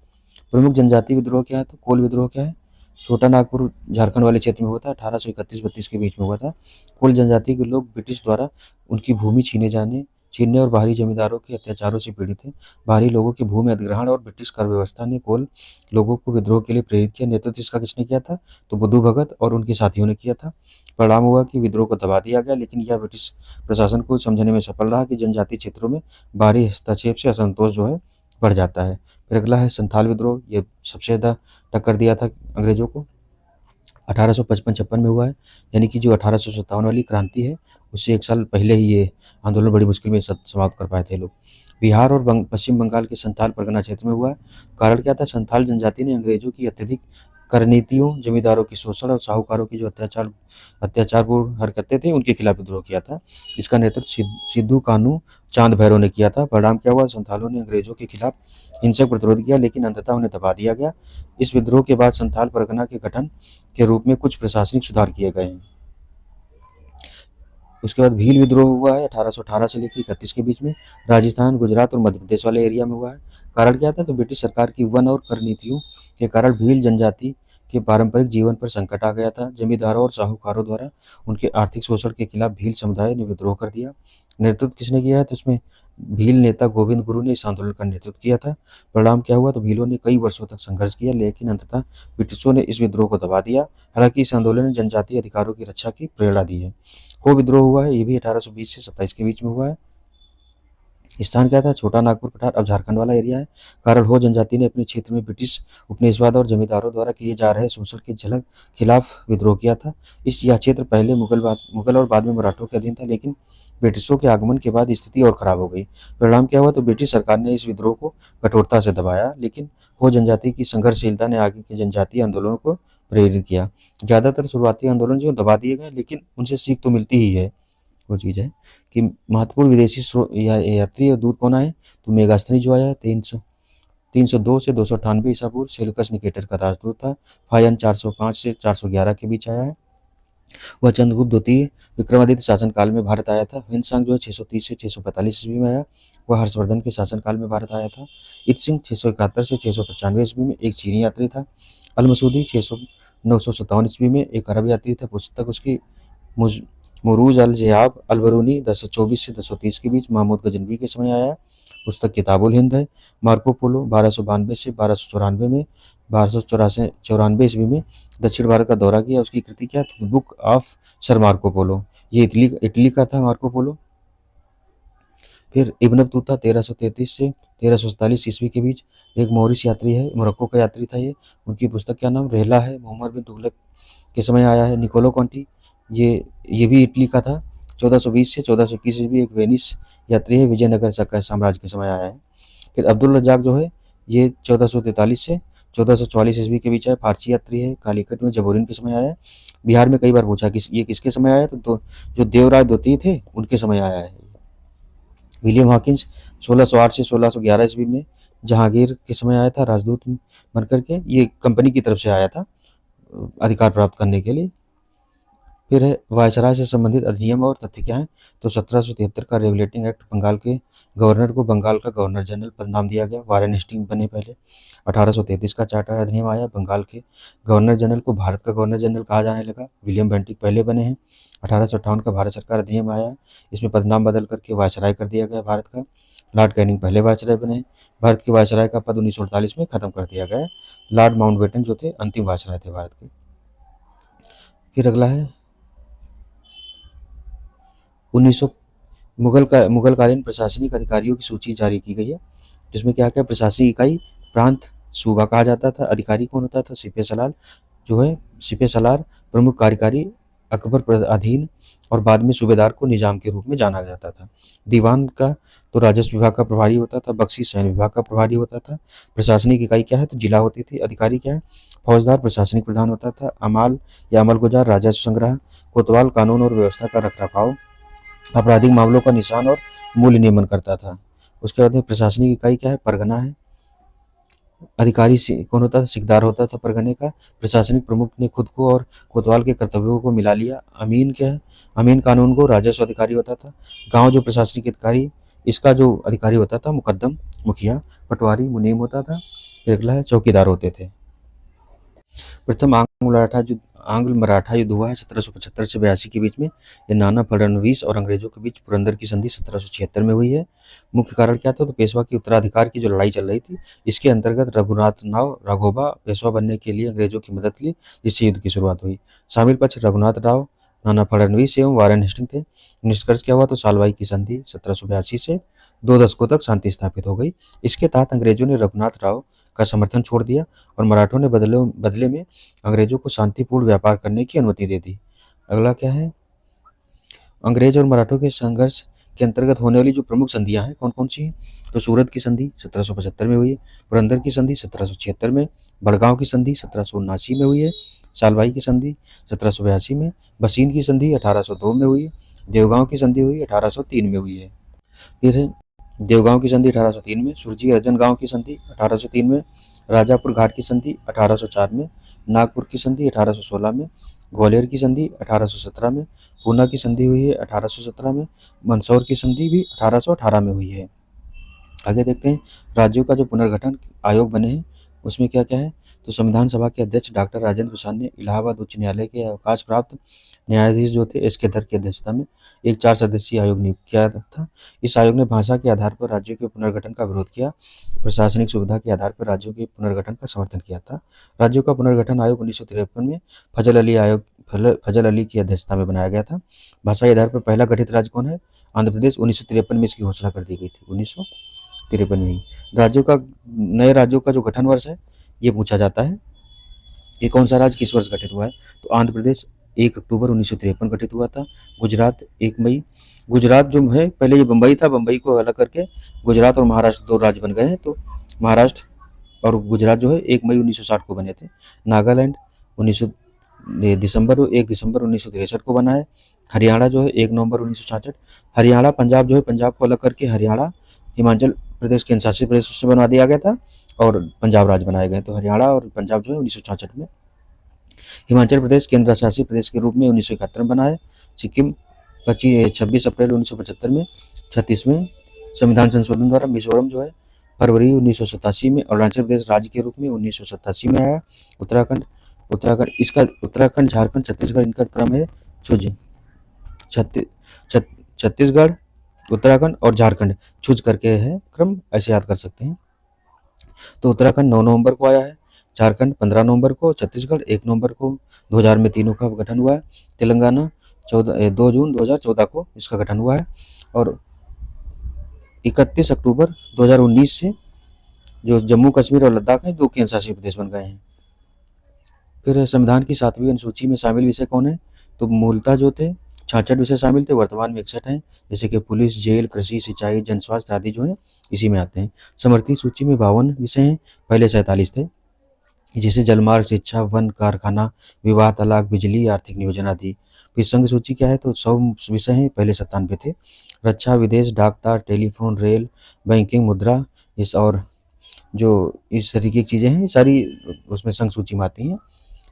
प्रमुख जनजाति विद्रोह क्या है, तो कोल विद्रोह क्या है, छोटा नागपुर झारखंड वाले क्षेत्र में हुआ था, 1831-32 के बीच में हुआ था। कोल जनजाति के लोग ब्रिटिश द्वारा उनकी भूमि छीनने और बाहरी जमींदारों के अत्याचारों से पीड़ित थे। बाहरी लोगों के भूमि अधिग्रहण और ब्रिटिश कर व्यवस्था ने कोल लोगों को विद्रोह के लिए प्रेरित किया। नेतृत्व इसका किसने किया था, तो बुद्धू भगत और उनके साथियों ने किया था। परिणाम हुआ कि विद्रोह को दबा दिया गया, लेकिन यह ब्रिटिश प्रशासन को समझने में सफल रहा कि जनजातीय क्षेत्रों में बाहरी हस्तक्षेप से असंतोष जो है बढ़ जाता है। फिर अगला है संथाल विद्रोह। ये सबसे ज़्यादा टक्कर दिया था अंग्रेजों को, 1855-56 में हुआ है। यानी कि जो 1857 वाली क्रांति है, उससे 1 साल पहले ही ये आंदोलन बड़ी मुश्किल में समाप्त कर पाए थे लोग। बिहार और पश्चिम बंगाल के संथाल परगना क्षेत्र में हुआ है। कारण क्या था, संथाल जनजाति ने अंग्रेजों की अत्यधिक कर नीतियों, जमींदारों की शोषण और साहूकारों की जो अत्याचारपूर्ण हरकतें थी, उनके खिलाफ विद्रोह किया था। इसका नेतृत्व सिद्धू कान्हू चांद भैरव ने किया था। परिणाम क्या हुआ, संथालों ने अंग्रेजों के खिलाफ हिंसक प्रतिरोध किया, लेकिन अंततः उन्हें दबा दिया गया। इस विद्रोह के बाद संथाल परगना के गठन के रूप में कुछ प्रशासनिक सुधार किए गए हैं। उसके बाद भील विद्रोह हुआ है 1818 से लेकर 31 के बीच में, राजस्थान, गुजरात और मध्य प्रदेश वाले एरिया में हुआ है। कारण क्या था, तो ब्रिटिश सरकार की वन और कर नीतियों के कारण भील जनजाति के पारंपरिक जीवन पर संकट आ गया था। जमींदारों और साहूकारों द्वारा उनके आर्थिक शोषण के खिलाफ भील समुदाय ने विद्रोह कर दिया। नेतृत्व किसने किया है, तो इसमें भील नेता गोविंद गुरु ने इस आंदोलन का नेतृत्व किया था। परिणाम क्या हुआ, तो भीलों ने कई वर्षों तक संघर्ष किया, लेकिन अंततः ब्रिटिशों ने इस विद्रोह को दबा दिया। हालांकि इस आंदोलन ने जनजातीय अधिकारों की रक्षा की प्रेरणा दी है। हो विद्रोह हुआ है, ये भी 1820 से 27 के बीच में हुआ है। स्थान क्या था? छोटा नागपुर पठार अब झारखंड वाला एरिया है। कारल हो जनजाति ने अपने क्षेत्र में ब्रिटिश उपनिवेशवाद और जमींदारों द्वारा किए जा रहे शोषण के झलक खिलाफ विद्रोह किया था। यह क्षेत्र पहले मुगल और बाद में मराठों के अधीन था, लेकिन ब्रिटिशों के आगमन के बाद स्थिति और खराब हो गई। परिणाम क्या हुआ? तो ब्रिटिश सरकार ने इस विद्रोह को कठोरता से दबाया, लेकिन हो जनजाति की संघर्षशीलता ने आगे के जनजातीय आंदोलनों को प्रेरित किया। ज्यादातर शुरुआती आंदोलन जो दबा दिए गए, लेकिन उनसे सीख तो मिलती ही है। वो चीज़ है कि महत्वपूर्ण विदेशी यात्री और दूत कौन आए? तो मेगास्थनी जो आया 302 से 298 ईसा पूर्व, सेल्यूकस निकेटर का राजदूत था। फायन 405 से 411 के बीच आया है। वह चंद्रगुप्त द्वितीय विक्रमादित्य शासनकाल में भारत आया था। ह्वेनसांग जो है 630 से 645 ईस्वी में आया, वह हर्षवर्धन के शासनकाल में भारत आया था। इत्सिंग 671 से 695 ईस्वी में एक चीनी यात्री था। अलमसूदी 957 ईस्वी में एक अरब यात्री था। पुस्तक उसकी मुरूज अल ज़ियाब अल बरूनी 1024 से 1030 के बीच महमूद गजनवी के समय आया। पुस्तक किताबुल हिंद है। मार्को पोलो 1292 से 1294 में 1294 ईस्वी में दक्षिण भारत का दौरा किया। उसकी कृति क्या थी? Book of sir Marco Polo. ये इटली का था मार्को पोलो। फिर इब्न बतूता 1333 से 1347 ईस्वी के बीच एक मोरिस यात्री है, मोरक्को का यात्री था ये। उनकी पुस्तक क्या नाम? रहला है। मोहम्मद बिन तुगलक के समय आया है। निकोलो कॉन्टी ये भी इटली का था। 1420 से 1421 ईस्वी एक वेनिस यात्री है, विजयनगर साम्राज्य के समय आया है। फिर अब्दुल रज्जाक जो है ये 1443 से 1444 ईस्वी के बीच है, फारसी यात्री है, कालीकट में जबोरिन के समय आया है। बिहार में कई बार पूछा कि ये किसके समय आया? तो जो देवराय द्वितीय थे उनके समय आया है। विलियम हॉकिंस 1608 से 1611 ईस्वी में जहांगीर के समय आया था, राजदूत बनकर के। ये कंपनी की तरफ से आया था अधिकार प्राप्त करने के लिए। फिर है वायसराय से संबंधित अधिनियम और तथ्य क्या है? तो 1773 का रेगुलेटिंग एक्ट बंगाल के गवर्नर को बंगाल का गवर्नर जनरल पद नाम दिया गया। वारेन हेस्टिंग बने पहले। 1833 का चार्टर अधिनियम आया। बंगाल के गवर्नर जनरल को भारत का गवर्नर जनरल कहा जाने लगा। विलियम बेंटिक पहले बने हैं। 1858 का भारत सरकार अधिनियम आया। इसमें पदनाम बदल करके वायसराय कर दिया गया भारत का। लॉर्ड कैनिंग पहले वायसराय बने। भारत के वायसराय का पद 1948 में खत्म कर दिया गया। लॉर्ड माउंटबेटन जो थे अंतिम वायसराय थे भारत के। फिर अगला है 1900 मुगलकालीन प्रशासनिक अधिकारियों की सूची जारी की गई है, जिसमें क्या क्या प्रशासनिक इकाई प्रांत सूबा कहा जाता था। अधिकारी कौन होता था? सिपह सलार जो है सिपह सलार प्रमुख कार्यकारी अकबर अधीन और बाद में सूबेदार को निजाम के रूप में जाना जाता था। दीवान का तो राजस्व विभाग का प्रभारी होता था। बख्शी सैन्य विभाग का प्रभारी होता था। प्रशासनिक इकाई क्या है? तो जिला होती थी। अधिकारी क्या है? फौजदार प्रशासनिक प्रधान होता था। अमाल या अमलगुजार राजस्व संग्रह। कोतवाल कानून और व्यवस्था का रखरखाव। आपराधिक मामलों का निशान और मूल्य नियमन करता था। उसके बाद में प्रशासनिक इकाई क्या है? परगना है। अधिकारी कौन होता था? सिकदार होता था परगने का। प्रशासनिक प्रमुख ने खुद को और कोतवाल के कर्तव्यों को मिला लिया। अमीन क्या है? अमीन कानून को राजस्व अधिकारी होता था। गांव जो प्रशासनिक अधिकारी इसका जो अधिकारी होता था मुकद्दम मुखिया। पटवारी मुनीम होता था। फिर अगला है चौकीदार होते थे। प्रथम आंग्ल मराठा युद्ध हुआ है 1775 से 82 के बीच में। ये नाना फडणवीस और अंग्रेजों के बीच पुरंदर की संधि 1776 में हुई है। मुख्य कारण क्या था? तो पेशवा की उत्तराधिकार की जो लड़ाई चल रही थी, इसके अंतर्गत रघुनाथ राव राघोबा पेशवा बनने के लिए अंग्रेजों की मदद ली, जिससे युद्ध की शुरुआत हुई। शामिल पक्ष रघुनाथ राव, नाना फडणवीस एवं वारेन हेस्टिंग थे। निष्कर्ष क्या हुआ? तो सालवाई की संधि 1782 से 2 दशकों तक शांति स्थापित हो गई। इसके तहत अंग्रेजों ने रघुनाथ राव का समर्थन छोड़ दिया और मराठों ने बदले में अंग्रेजों को शांतिपूर्ण व्यापार करने की अनुमति दे दी। अगला क्या है? अंग्रेज और मराठों के संघर्ष के अंतर्गत होने वाली जो प्रमुख संधियां हैं कौन कौन सी हैं? तो सूरत की संधि 1775 में हुई है। पुरंदर की संधि 1776 में। बड़गांव की संधि 1779 में हुई है। सालवाई की संधि 1782 में। बसीन की संधि 1802 में हुई है। देवगांव की संधि हुई 1803 में हुई है। फिर देवगांव की संधि 1803 में। सुरजी अर्जन गांव की संधि 1803 में। राजापुर घाट की संधि 1804 में। नागपुर की संधि 1816 में। ग्वालियर की संधि 1817 में। पूना की संधि हुई है 1817 में। मंदसौर की संधि भी 1818 में हुई है। आगे देखते हैं राज्यों का जो पुनर्गठन आयोग बने हैं उसमें क्या क्या है। तो संविधान सभा के अध्यक्ष डॉक्टर राजेंद्र प्रसाद ने इलाहाबाद उच्च न्यायालय के अवकाश प्राप्त न्यायाधीश जो थे एस.के. धर की अध्यक्षता में एक 4 सदस्यीय आयोग नियुक्त किया था। इस आयोग ने भाषा के आधार पर राज्यों के पुनर्गठन का विरोध किया, प्रशासनिक सुविधा के आधार पर राज्यों के पुनर्गठन का समर्थन किया था। राज्यों का पुनर्गठन आयोग 1953 में फजल अली की अध्यक्षता में बनाया गया था। भाषाई आधार पर पहला गठित राज्य कौन है? आंध्र प्रदेश। 1953 में इसकी घोषणा कर दी गई थी, 1953 में ही। नए राज्यों का जो गठन वर्ष है ये पूछा जाता है, ये कौन सा राज्य किस वर्ष गठित हुआ है? तो आंध्र प्रदेश 1 अक्टूबर 1953 गठित हुआ था। गुजरात 1 मई। गुजरात जो है पहले ये बम्बई था, बम्बई को अलग करके गुजरात और महाराष्ट्र 2 राज्य बन गए हैं, तो महाराष्ट्र और गुजरात जो है 1 मई 1960 को बने थे। नागालैंड 1 दिसंबर 1963 को बना है। हरियाणा जो है 1 नवंबर 1966। हरियाणा पंजाब जो है, पंजाब को अलग करके हरियाणा हिमाचल प्रदेश केंद्र शासित प्रदेश से बनवा दिया गया था और पंजाब राज्य बनाए गए। तो हरियाणा और पंजाब जो है 1966 में। हिमाचल प्रदेश केंद्र शासित प्रदेश के रूप में 1971 में बना है। सिक्किम 26 अप्रैल 1975 में। 36वें संविधान संशोधन द्वारा मिजोरम जो है फरवरी 1987 में। अरुणाचल प्रदेश राज्य के रूप में 1987 में आया। उत्तराखंड झारखंड छत्तीसगढ़ इनका क्रम है छत्तीसगढ़, उत्तराखंड और झारखंड छूज करके है क्रम, ऐसे याद कर सकते हैं। तो उत्तराखंड 9 नवंबर को आया है, झारखंड 15 नवंबर को, छत्तीसगढ़ 1 नवंबर को। 2000 में तीनों का गठन हुआ है। तेलंगाना 2 जून 2014 को इसका गठन हुआ है और 31 अक्टूबर 2019 से जो जम्मू कश्मीर और लद्दाख है 2 केंद्र शासित प्रदेश बन गए हैं। फिर संविधान की 7वीं अनुसूची में शामिल विषय कौन है? तो मूलतः जो थे 66 विषय शामिल थे, वर्तमान में 61 हैं, जैसे कि पुलिस, जेल, कृषि, सिंचाई, जन स्वास्थ्य आदि जो है इसी में आते हैं। समर्थित सूची में 52 विषय हैं, पहले 47 थे, जैसे जलमार्ग, शिक्षा, वन, कारखाना, विवाह, तलाक, बिजली, आर्थिक नियोजन आदि। फिर संघ सूची क्या है? तो 100 विषय हैं, पहले 97 थे। रक्षा, विदेश, डाकतार, टेलीफोन, रेल, बैंकिंग, मुद्रा, इस और जो इस तरीके की चीज़ें हैं सारी उसमें संघ सूची में आती हैं।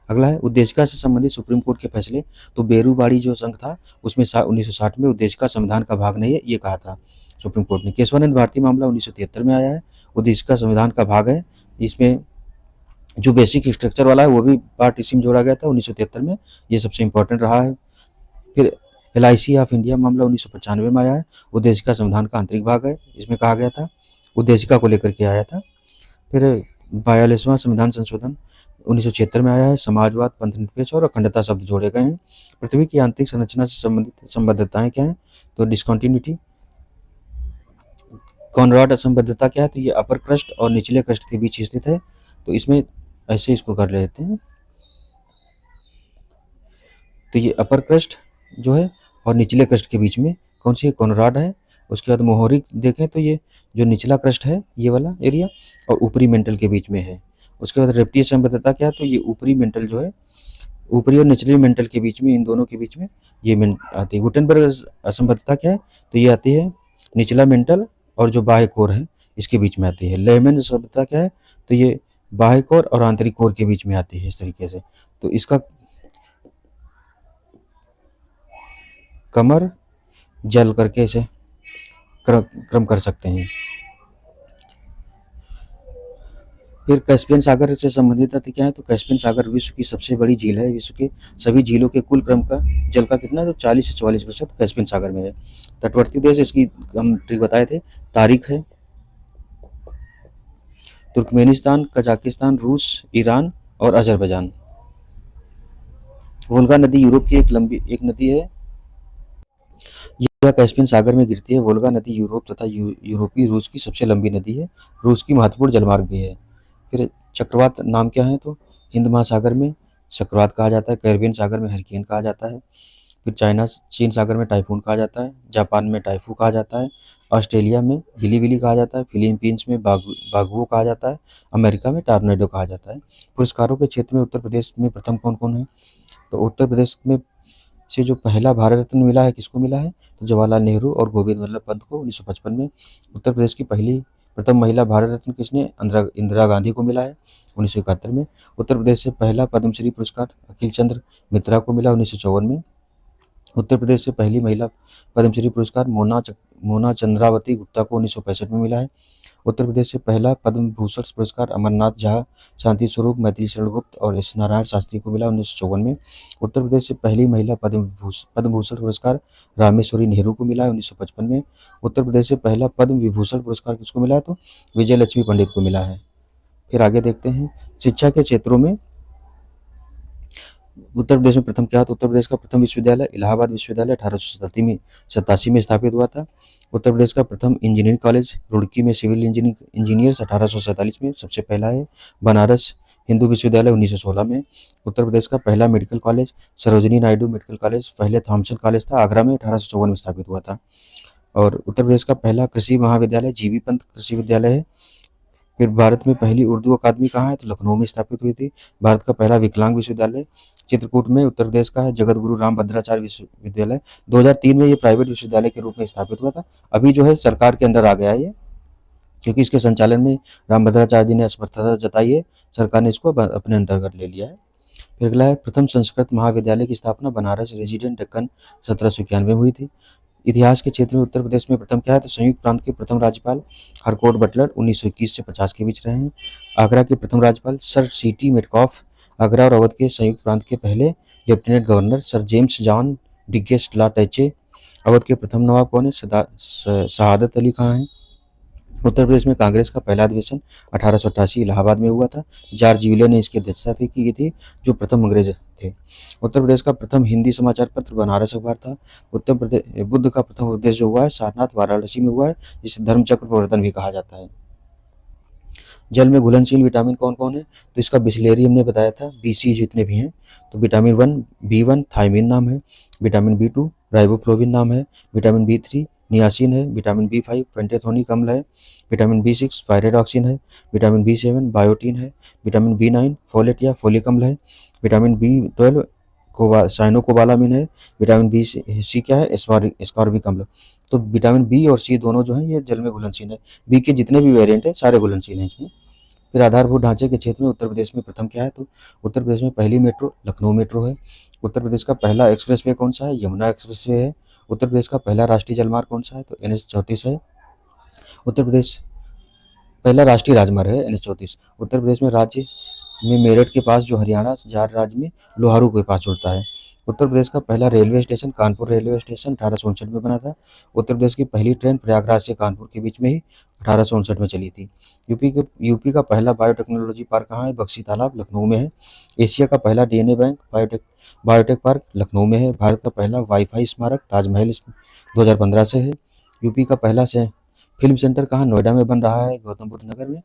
अगला है उद्देशिका से संबंधित सुप्रीम कोर्ट के फैसले। तो बेरूबाड़ी जो संघ था उसमें 1960 में उद्देशिका संविधान का भाग नहीं है, ये कहा था सुप्रीम कोर्ट ने। केशवानंद भारती मामला 1973 में आया है, उद्देशिका संविधान का भाग है। इसमें जो बेसिक स्ट्रक्चर वाला है वो भी पार्ट इसी में जोड़ा गया था 1973 में, ये सबसे इंपॉर्टेंट रहा है। फिर LIC ऑफ इंडिया मामला 1995 में आया है, उद्देशिका संविधान का आंतरिक भाग है, इसमें कहा गया था, उद्देशिका को लेकर के आया था। फिर 42वां संविधान संशोधन 1976 में आया है, समाजवाद, पंथनिरपेक्ष और अखंडता शब्द जोड़े गए हैं। पृथ्वी की आंतरिक संरचना से संबंधित संबद्धताएं क्या हैं? तो डिस्कंटिन्यूटी। कॉनराड असंबद्धता क्या है? तो ये अपर क्रस्ट और निचले क्रस्ट के बीच स्थित है, तो इसमें ऐसे इसको कर लेते हैं। तो ये अपर क्रस्ट जो है और निचले क्रस्ट के बीच में कौन सी कॉनराड है। उसके बाद मोहरी देखें तो ये जो निचला क्रस्ट है ये वाला एरिया और ऊपरी मेंटल के बीच में है। उसके बाद रेप्टिय संबद्धता क्या है? तो ये ऊपरी मेंटल जो है, ऊपरी और निचले मेंटल के बीच में, इन दोनों के बीच में ये आती है। गुटेनबर्ग असंबद्धता क्या है? तो ये आती है निचला मेंटल और जो बाह्य कोर है इसके बीच में आती है। लेहमैन असंबद्धता क्या है? तो ये बाह्य कोर और आंतरिक कोर के बीच में आती है, इस तरीके से। तो इसका कमर जल करके इसे क्रम कर सकते हैं। फिर कैस्पियन सागर से संबंधित तथ्य क्या है? तो कैस्पियन सागर विश्व की सबसे बड़ी झील है। विश्व के सभी झीलों के कुल क्रम का जल का कितना है? तो 40 से 44% कैस्पियन सागर में है। तटवर्ती देश इसकी हम ट्रिक बताए थे, तारिक है, तुर्कमेनिस्तान, कजाकिस्तान, रूस, ईरान और अजरबैजान। वोल्गा नदी यूरोप की एक नदी है, यह कैस्पियन सागर में गिरती है। वोल्गा नदी यूरोप तथा यूरोपीय रूस की सबसे लंबी नदी है। रूस की महत्वपूर्ण जलमार्ग भी है। फिर चक्रवात नाम क्या है? तो हिंद महासागर में चक्रवात कहा जाता है, कैरिबियन सागर में हरिकेन कहा जाता है, फिर चीन सागर में टाइफून कहा जाता है, जापान में टाइफू कहा जाता है, ऑस्ट्रेलिया में गिलीबिली कहा जाता है, फिलीपींस में बागुओ कहा जाता है, अमेरिका में टॉर्नेडो कहा जाता है। पुरस्कारों के क्षेत्र में उत्तर प्रदेश में प्रथम कौन कौन है? तो उत्तर प्रदेश में से जो पहला भारत रत्न मिला है, किसको मिला है? तो जवाहरलाल नेहरू और गोविंद वल्लभ पंत को 1955 में। उत्तर प्रदेश की प्रथम महिला भारत रत्न किसने? इंदिरा गांधी को मिला है 1971 में। उत्तर प्रदेश से पहला पद्मश्री पुरस्कार अखिल चंद्र मित्रा को मिला 1954 में। उत्तर प्रदेश से पहली महिला पद्मश्री पुरस्कार मोना चंद्रावती गुप्ता को 1965 में मिला है। उत्तर प्रदेश से पहला पद्म भूषण पुरस्कार अमरनाथ झा, शांति स्वरूप, मैथिली शरण गुप्त और एस नारायण शास्त्री को मिला 1954 में। उत्तर प्रदेश से पहली महिला पद्म भूषण पुरस्कार रामेश्वरी नेहरू को मिला है 1955 में। उत्तर प्रदेश से पहला पद्म विभूषण पुरस्कार किसको मिला है, तो विजय लक्ष्मी पंडित को मिला है। फिर आगे देखते हैं शिक्षा के क्षेत्रों में उत्तर प्रदेश में प्रथम क्या था। उत्तर प्रदेश का प्रथम विश्वविद्यालय इलाहाबाद विश्वविद्यालय 1887 में स्थापित हुआ था। उत्तर प्रदेश का प्रथम इंजीनियरिंग कॉलेज रुड़की में सिविल इंजीनियर्स 1847 में सबसे पहला है। बनारस हिंदू विश्वविद्यालय 1916 में। उत्तर प्रदेश का पहला medical college Sarojini Naidu medical college पहले थॉमसन कॉलेज था, आगरा में 1854 में स्थापित हुआ था। और उत्तर प्रदेश का पहला कृषि महाविद्यालय जीबी पंत कृषि विद्यालय है। फिर भारत में पहली उर्दू अकादमी कहाँ है, तो लखनऊ में स्थापित हुई थी। भारत का पहला विकलांग विश्वविद्यालय चित्रकूट में उत्तर प्रदेश का है। जगत गुरु रामभद्राचार्य विश्वविद्यालय 2003 में ये प्राइवेट विश्वविद्यालय के रूप में स्थापित हुआ था, अभी जो है सरकार के अंडर आ गया है ये, क्योंकि इसके संचालन में रामभद्राचार्य जी ने असमर्थता जताई है, सरकार ने इसको अपने अंतर्गत ले लिया है। फिर अगला है प्रथम संस्कृत महाविद्यालय की स्थापना बनारस रेजिडेंट डेक्कन 1791 में हुई थी। इतिहास के क्षेत्र में उत्तर प्रदेश में प्रथम क्या है, तो संयुक्त प्रांत के प्रथम राज्यपाल हरकोट बटलर 1921 से 50 के बीच रहे हैं। आगरा के प्रथम राज्यपाल सर सीटी मेटकॉफ। आगरा और अवध के संयुक्त प्रांत के पहले lieutenant governor Sir James John Digges La Touche. Awadh के प्रथम नवाब कौन है, शहादत अली खां हैं। उत्तर प्रदेश में कांग्रेस का पहला अधिवेशन 1888 इलाहाबाद में हुआ था। जॉर्ज यूले ने इसकी अध्यक्षता की थी, जो प्रथम अंग्रेज थे। उत्तर प्रदेश का प्रथम हिंदी समाचार पत्र बनारस अखबार था। उत्तर प्रदेश बुद्ध का प्रथम उपदेश जो हुआ है सारनाथ वाराणसी में हुआ है, जिसे धर्मचक्र प्रवर्तन भी कहा जाता है। जल में घुलनशील विटामिन कौन कौन है, तो इसका बिस्लेरी हमने बताया था, बीसी जितने भी हैं, तो विटामिन 1 B1 थायमिन नाम है, विटामिन B2 राइबोफ्लोविन नाम है, विटामिन B3 नियासिन है, विटामिन B5 पेंटेथोनिक अम्ल है, विटामिन B6 पायरिडॉक्सिन है, विटामिन B7 बायोटीन है, विटामिन B9 फोलेट या फोलिक अम्ल है, विटामिन B12 साइनोकोबालामिन है, विटामिन B क्या है, एस्कॉर्बिक अम्ल। तो विटामिन बी और सी दोनों जो है ये जल में घुलनशील है। बी के जितने भी वेरिएंट है सारे घुलनशील हैं इसमें। फिर आधारभूत ढांचे के क्षेत्र में उत्तर प्रदेश में प्रथम क्या है, तो उत्तर प्रदेश में पहली मेट्रो लखनऊ मेट्रो है। उत्तर प्रदेश का पहला एक्सप्रेसवे कौन सा है, यमुना एक्सप्रेसवे है। उत्तर प्रदेश का पहला राष्ट्रीय जलमार्ग कौन सा है, तो NH-34 है। उत्तर प्रदेश पहला राष्ट्रीय राजमार्ग है NH-34। उत्तर प्रदेश में राज्य में मेरठ के पास जो हरियाणा झार राज्य में लोहारू के पास जुड़ता है। उत्तर प्रदेश का पहला railway station Kanpur railway station 1859 में बना था। उत्तर प्रदेश की पहली ट्रेन प्रयागराज से कानपुर के बीच में ही 1859 में चली थी। यूपी का पहला बायोटेक्नोलॉजी पार्क कहाँ है, बक्सी तालाब लखनऊ में है। एशिया का पहला DNA bank biotech park Lucknow में है। भारत का पहला वाईफाई स्मारक ताजमहल 2015 से है। यूपी का पहला फिल्म सेंटर कहाँ, नोएडा में बन रहा है, गौतम बुद्ध नगर में।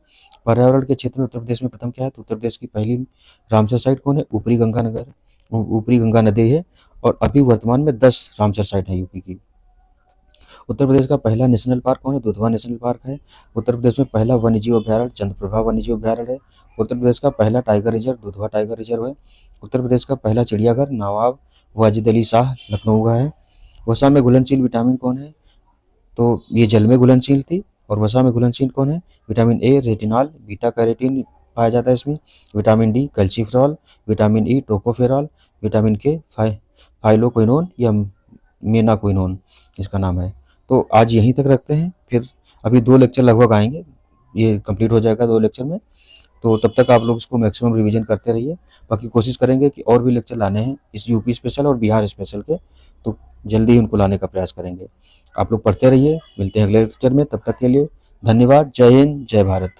पर्यावरण के क्षेत्र में उत्तर प्रदेश में प्रथम क्या है, तो उत्तर प्रदेश की पहली रामसर साइट कौन है, ऊपरी गंगा नदी है। और अभी वर्तमान में 10 रामसर साइट है यूपी की। उत्तर प्रदेश का पहला नेशनल पार्क कौन है, दुधवा नेशनल पार्क है। उत्तर प्रदेश में पहला वन्यजीव अभ्यारण्य चंद्रप्रभा वन्यजीव अभ्यारण्य है। उत्तर प्रदेश का पहला tiger reserve Dudhwa tiger reserve है। उत्तर प्रदेश का पहला चिड़ियाघर नवाब वाजिद अली शाह लखनऊ का है। वसा में घुलनशील विटामिन कौन है, तो ये जल में घुलनशील थी। और वसा में घुलनशील कौन है, vitamin A retinol beta carotene पाया जाता है इसमें, vitamin D calciferol, vitamin E tocopherol, vitamin के फाइलोक्विनोन या मेनाक्विनोन इसका नाम है। तो आज यहीं तक रखते हैं, फिर अभी 2 लेक्चर लगभग आएंगे, ये कंप्लीट हो जाएगा 2 लेक्चर में। तो तब तक आप लोग इसको मैक्सिमम रिवीजन करते रहिए। बाकी कोशिश करेंगे कि और भी लेक्चर लाने हैं इस यूपी स्पेशल और बिहार स्पेशल के, तो जल्दी ही उनको लाने का प्रयास करेंगे। आप लोग पढ़ते रहिए, मिलते हैं अगले लेक्चर में, तब तक के लिए धन्यवाद। जय हिंद, जय भारत।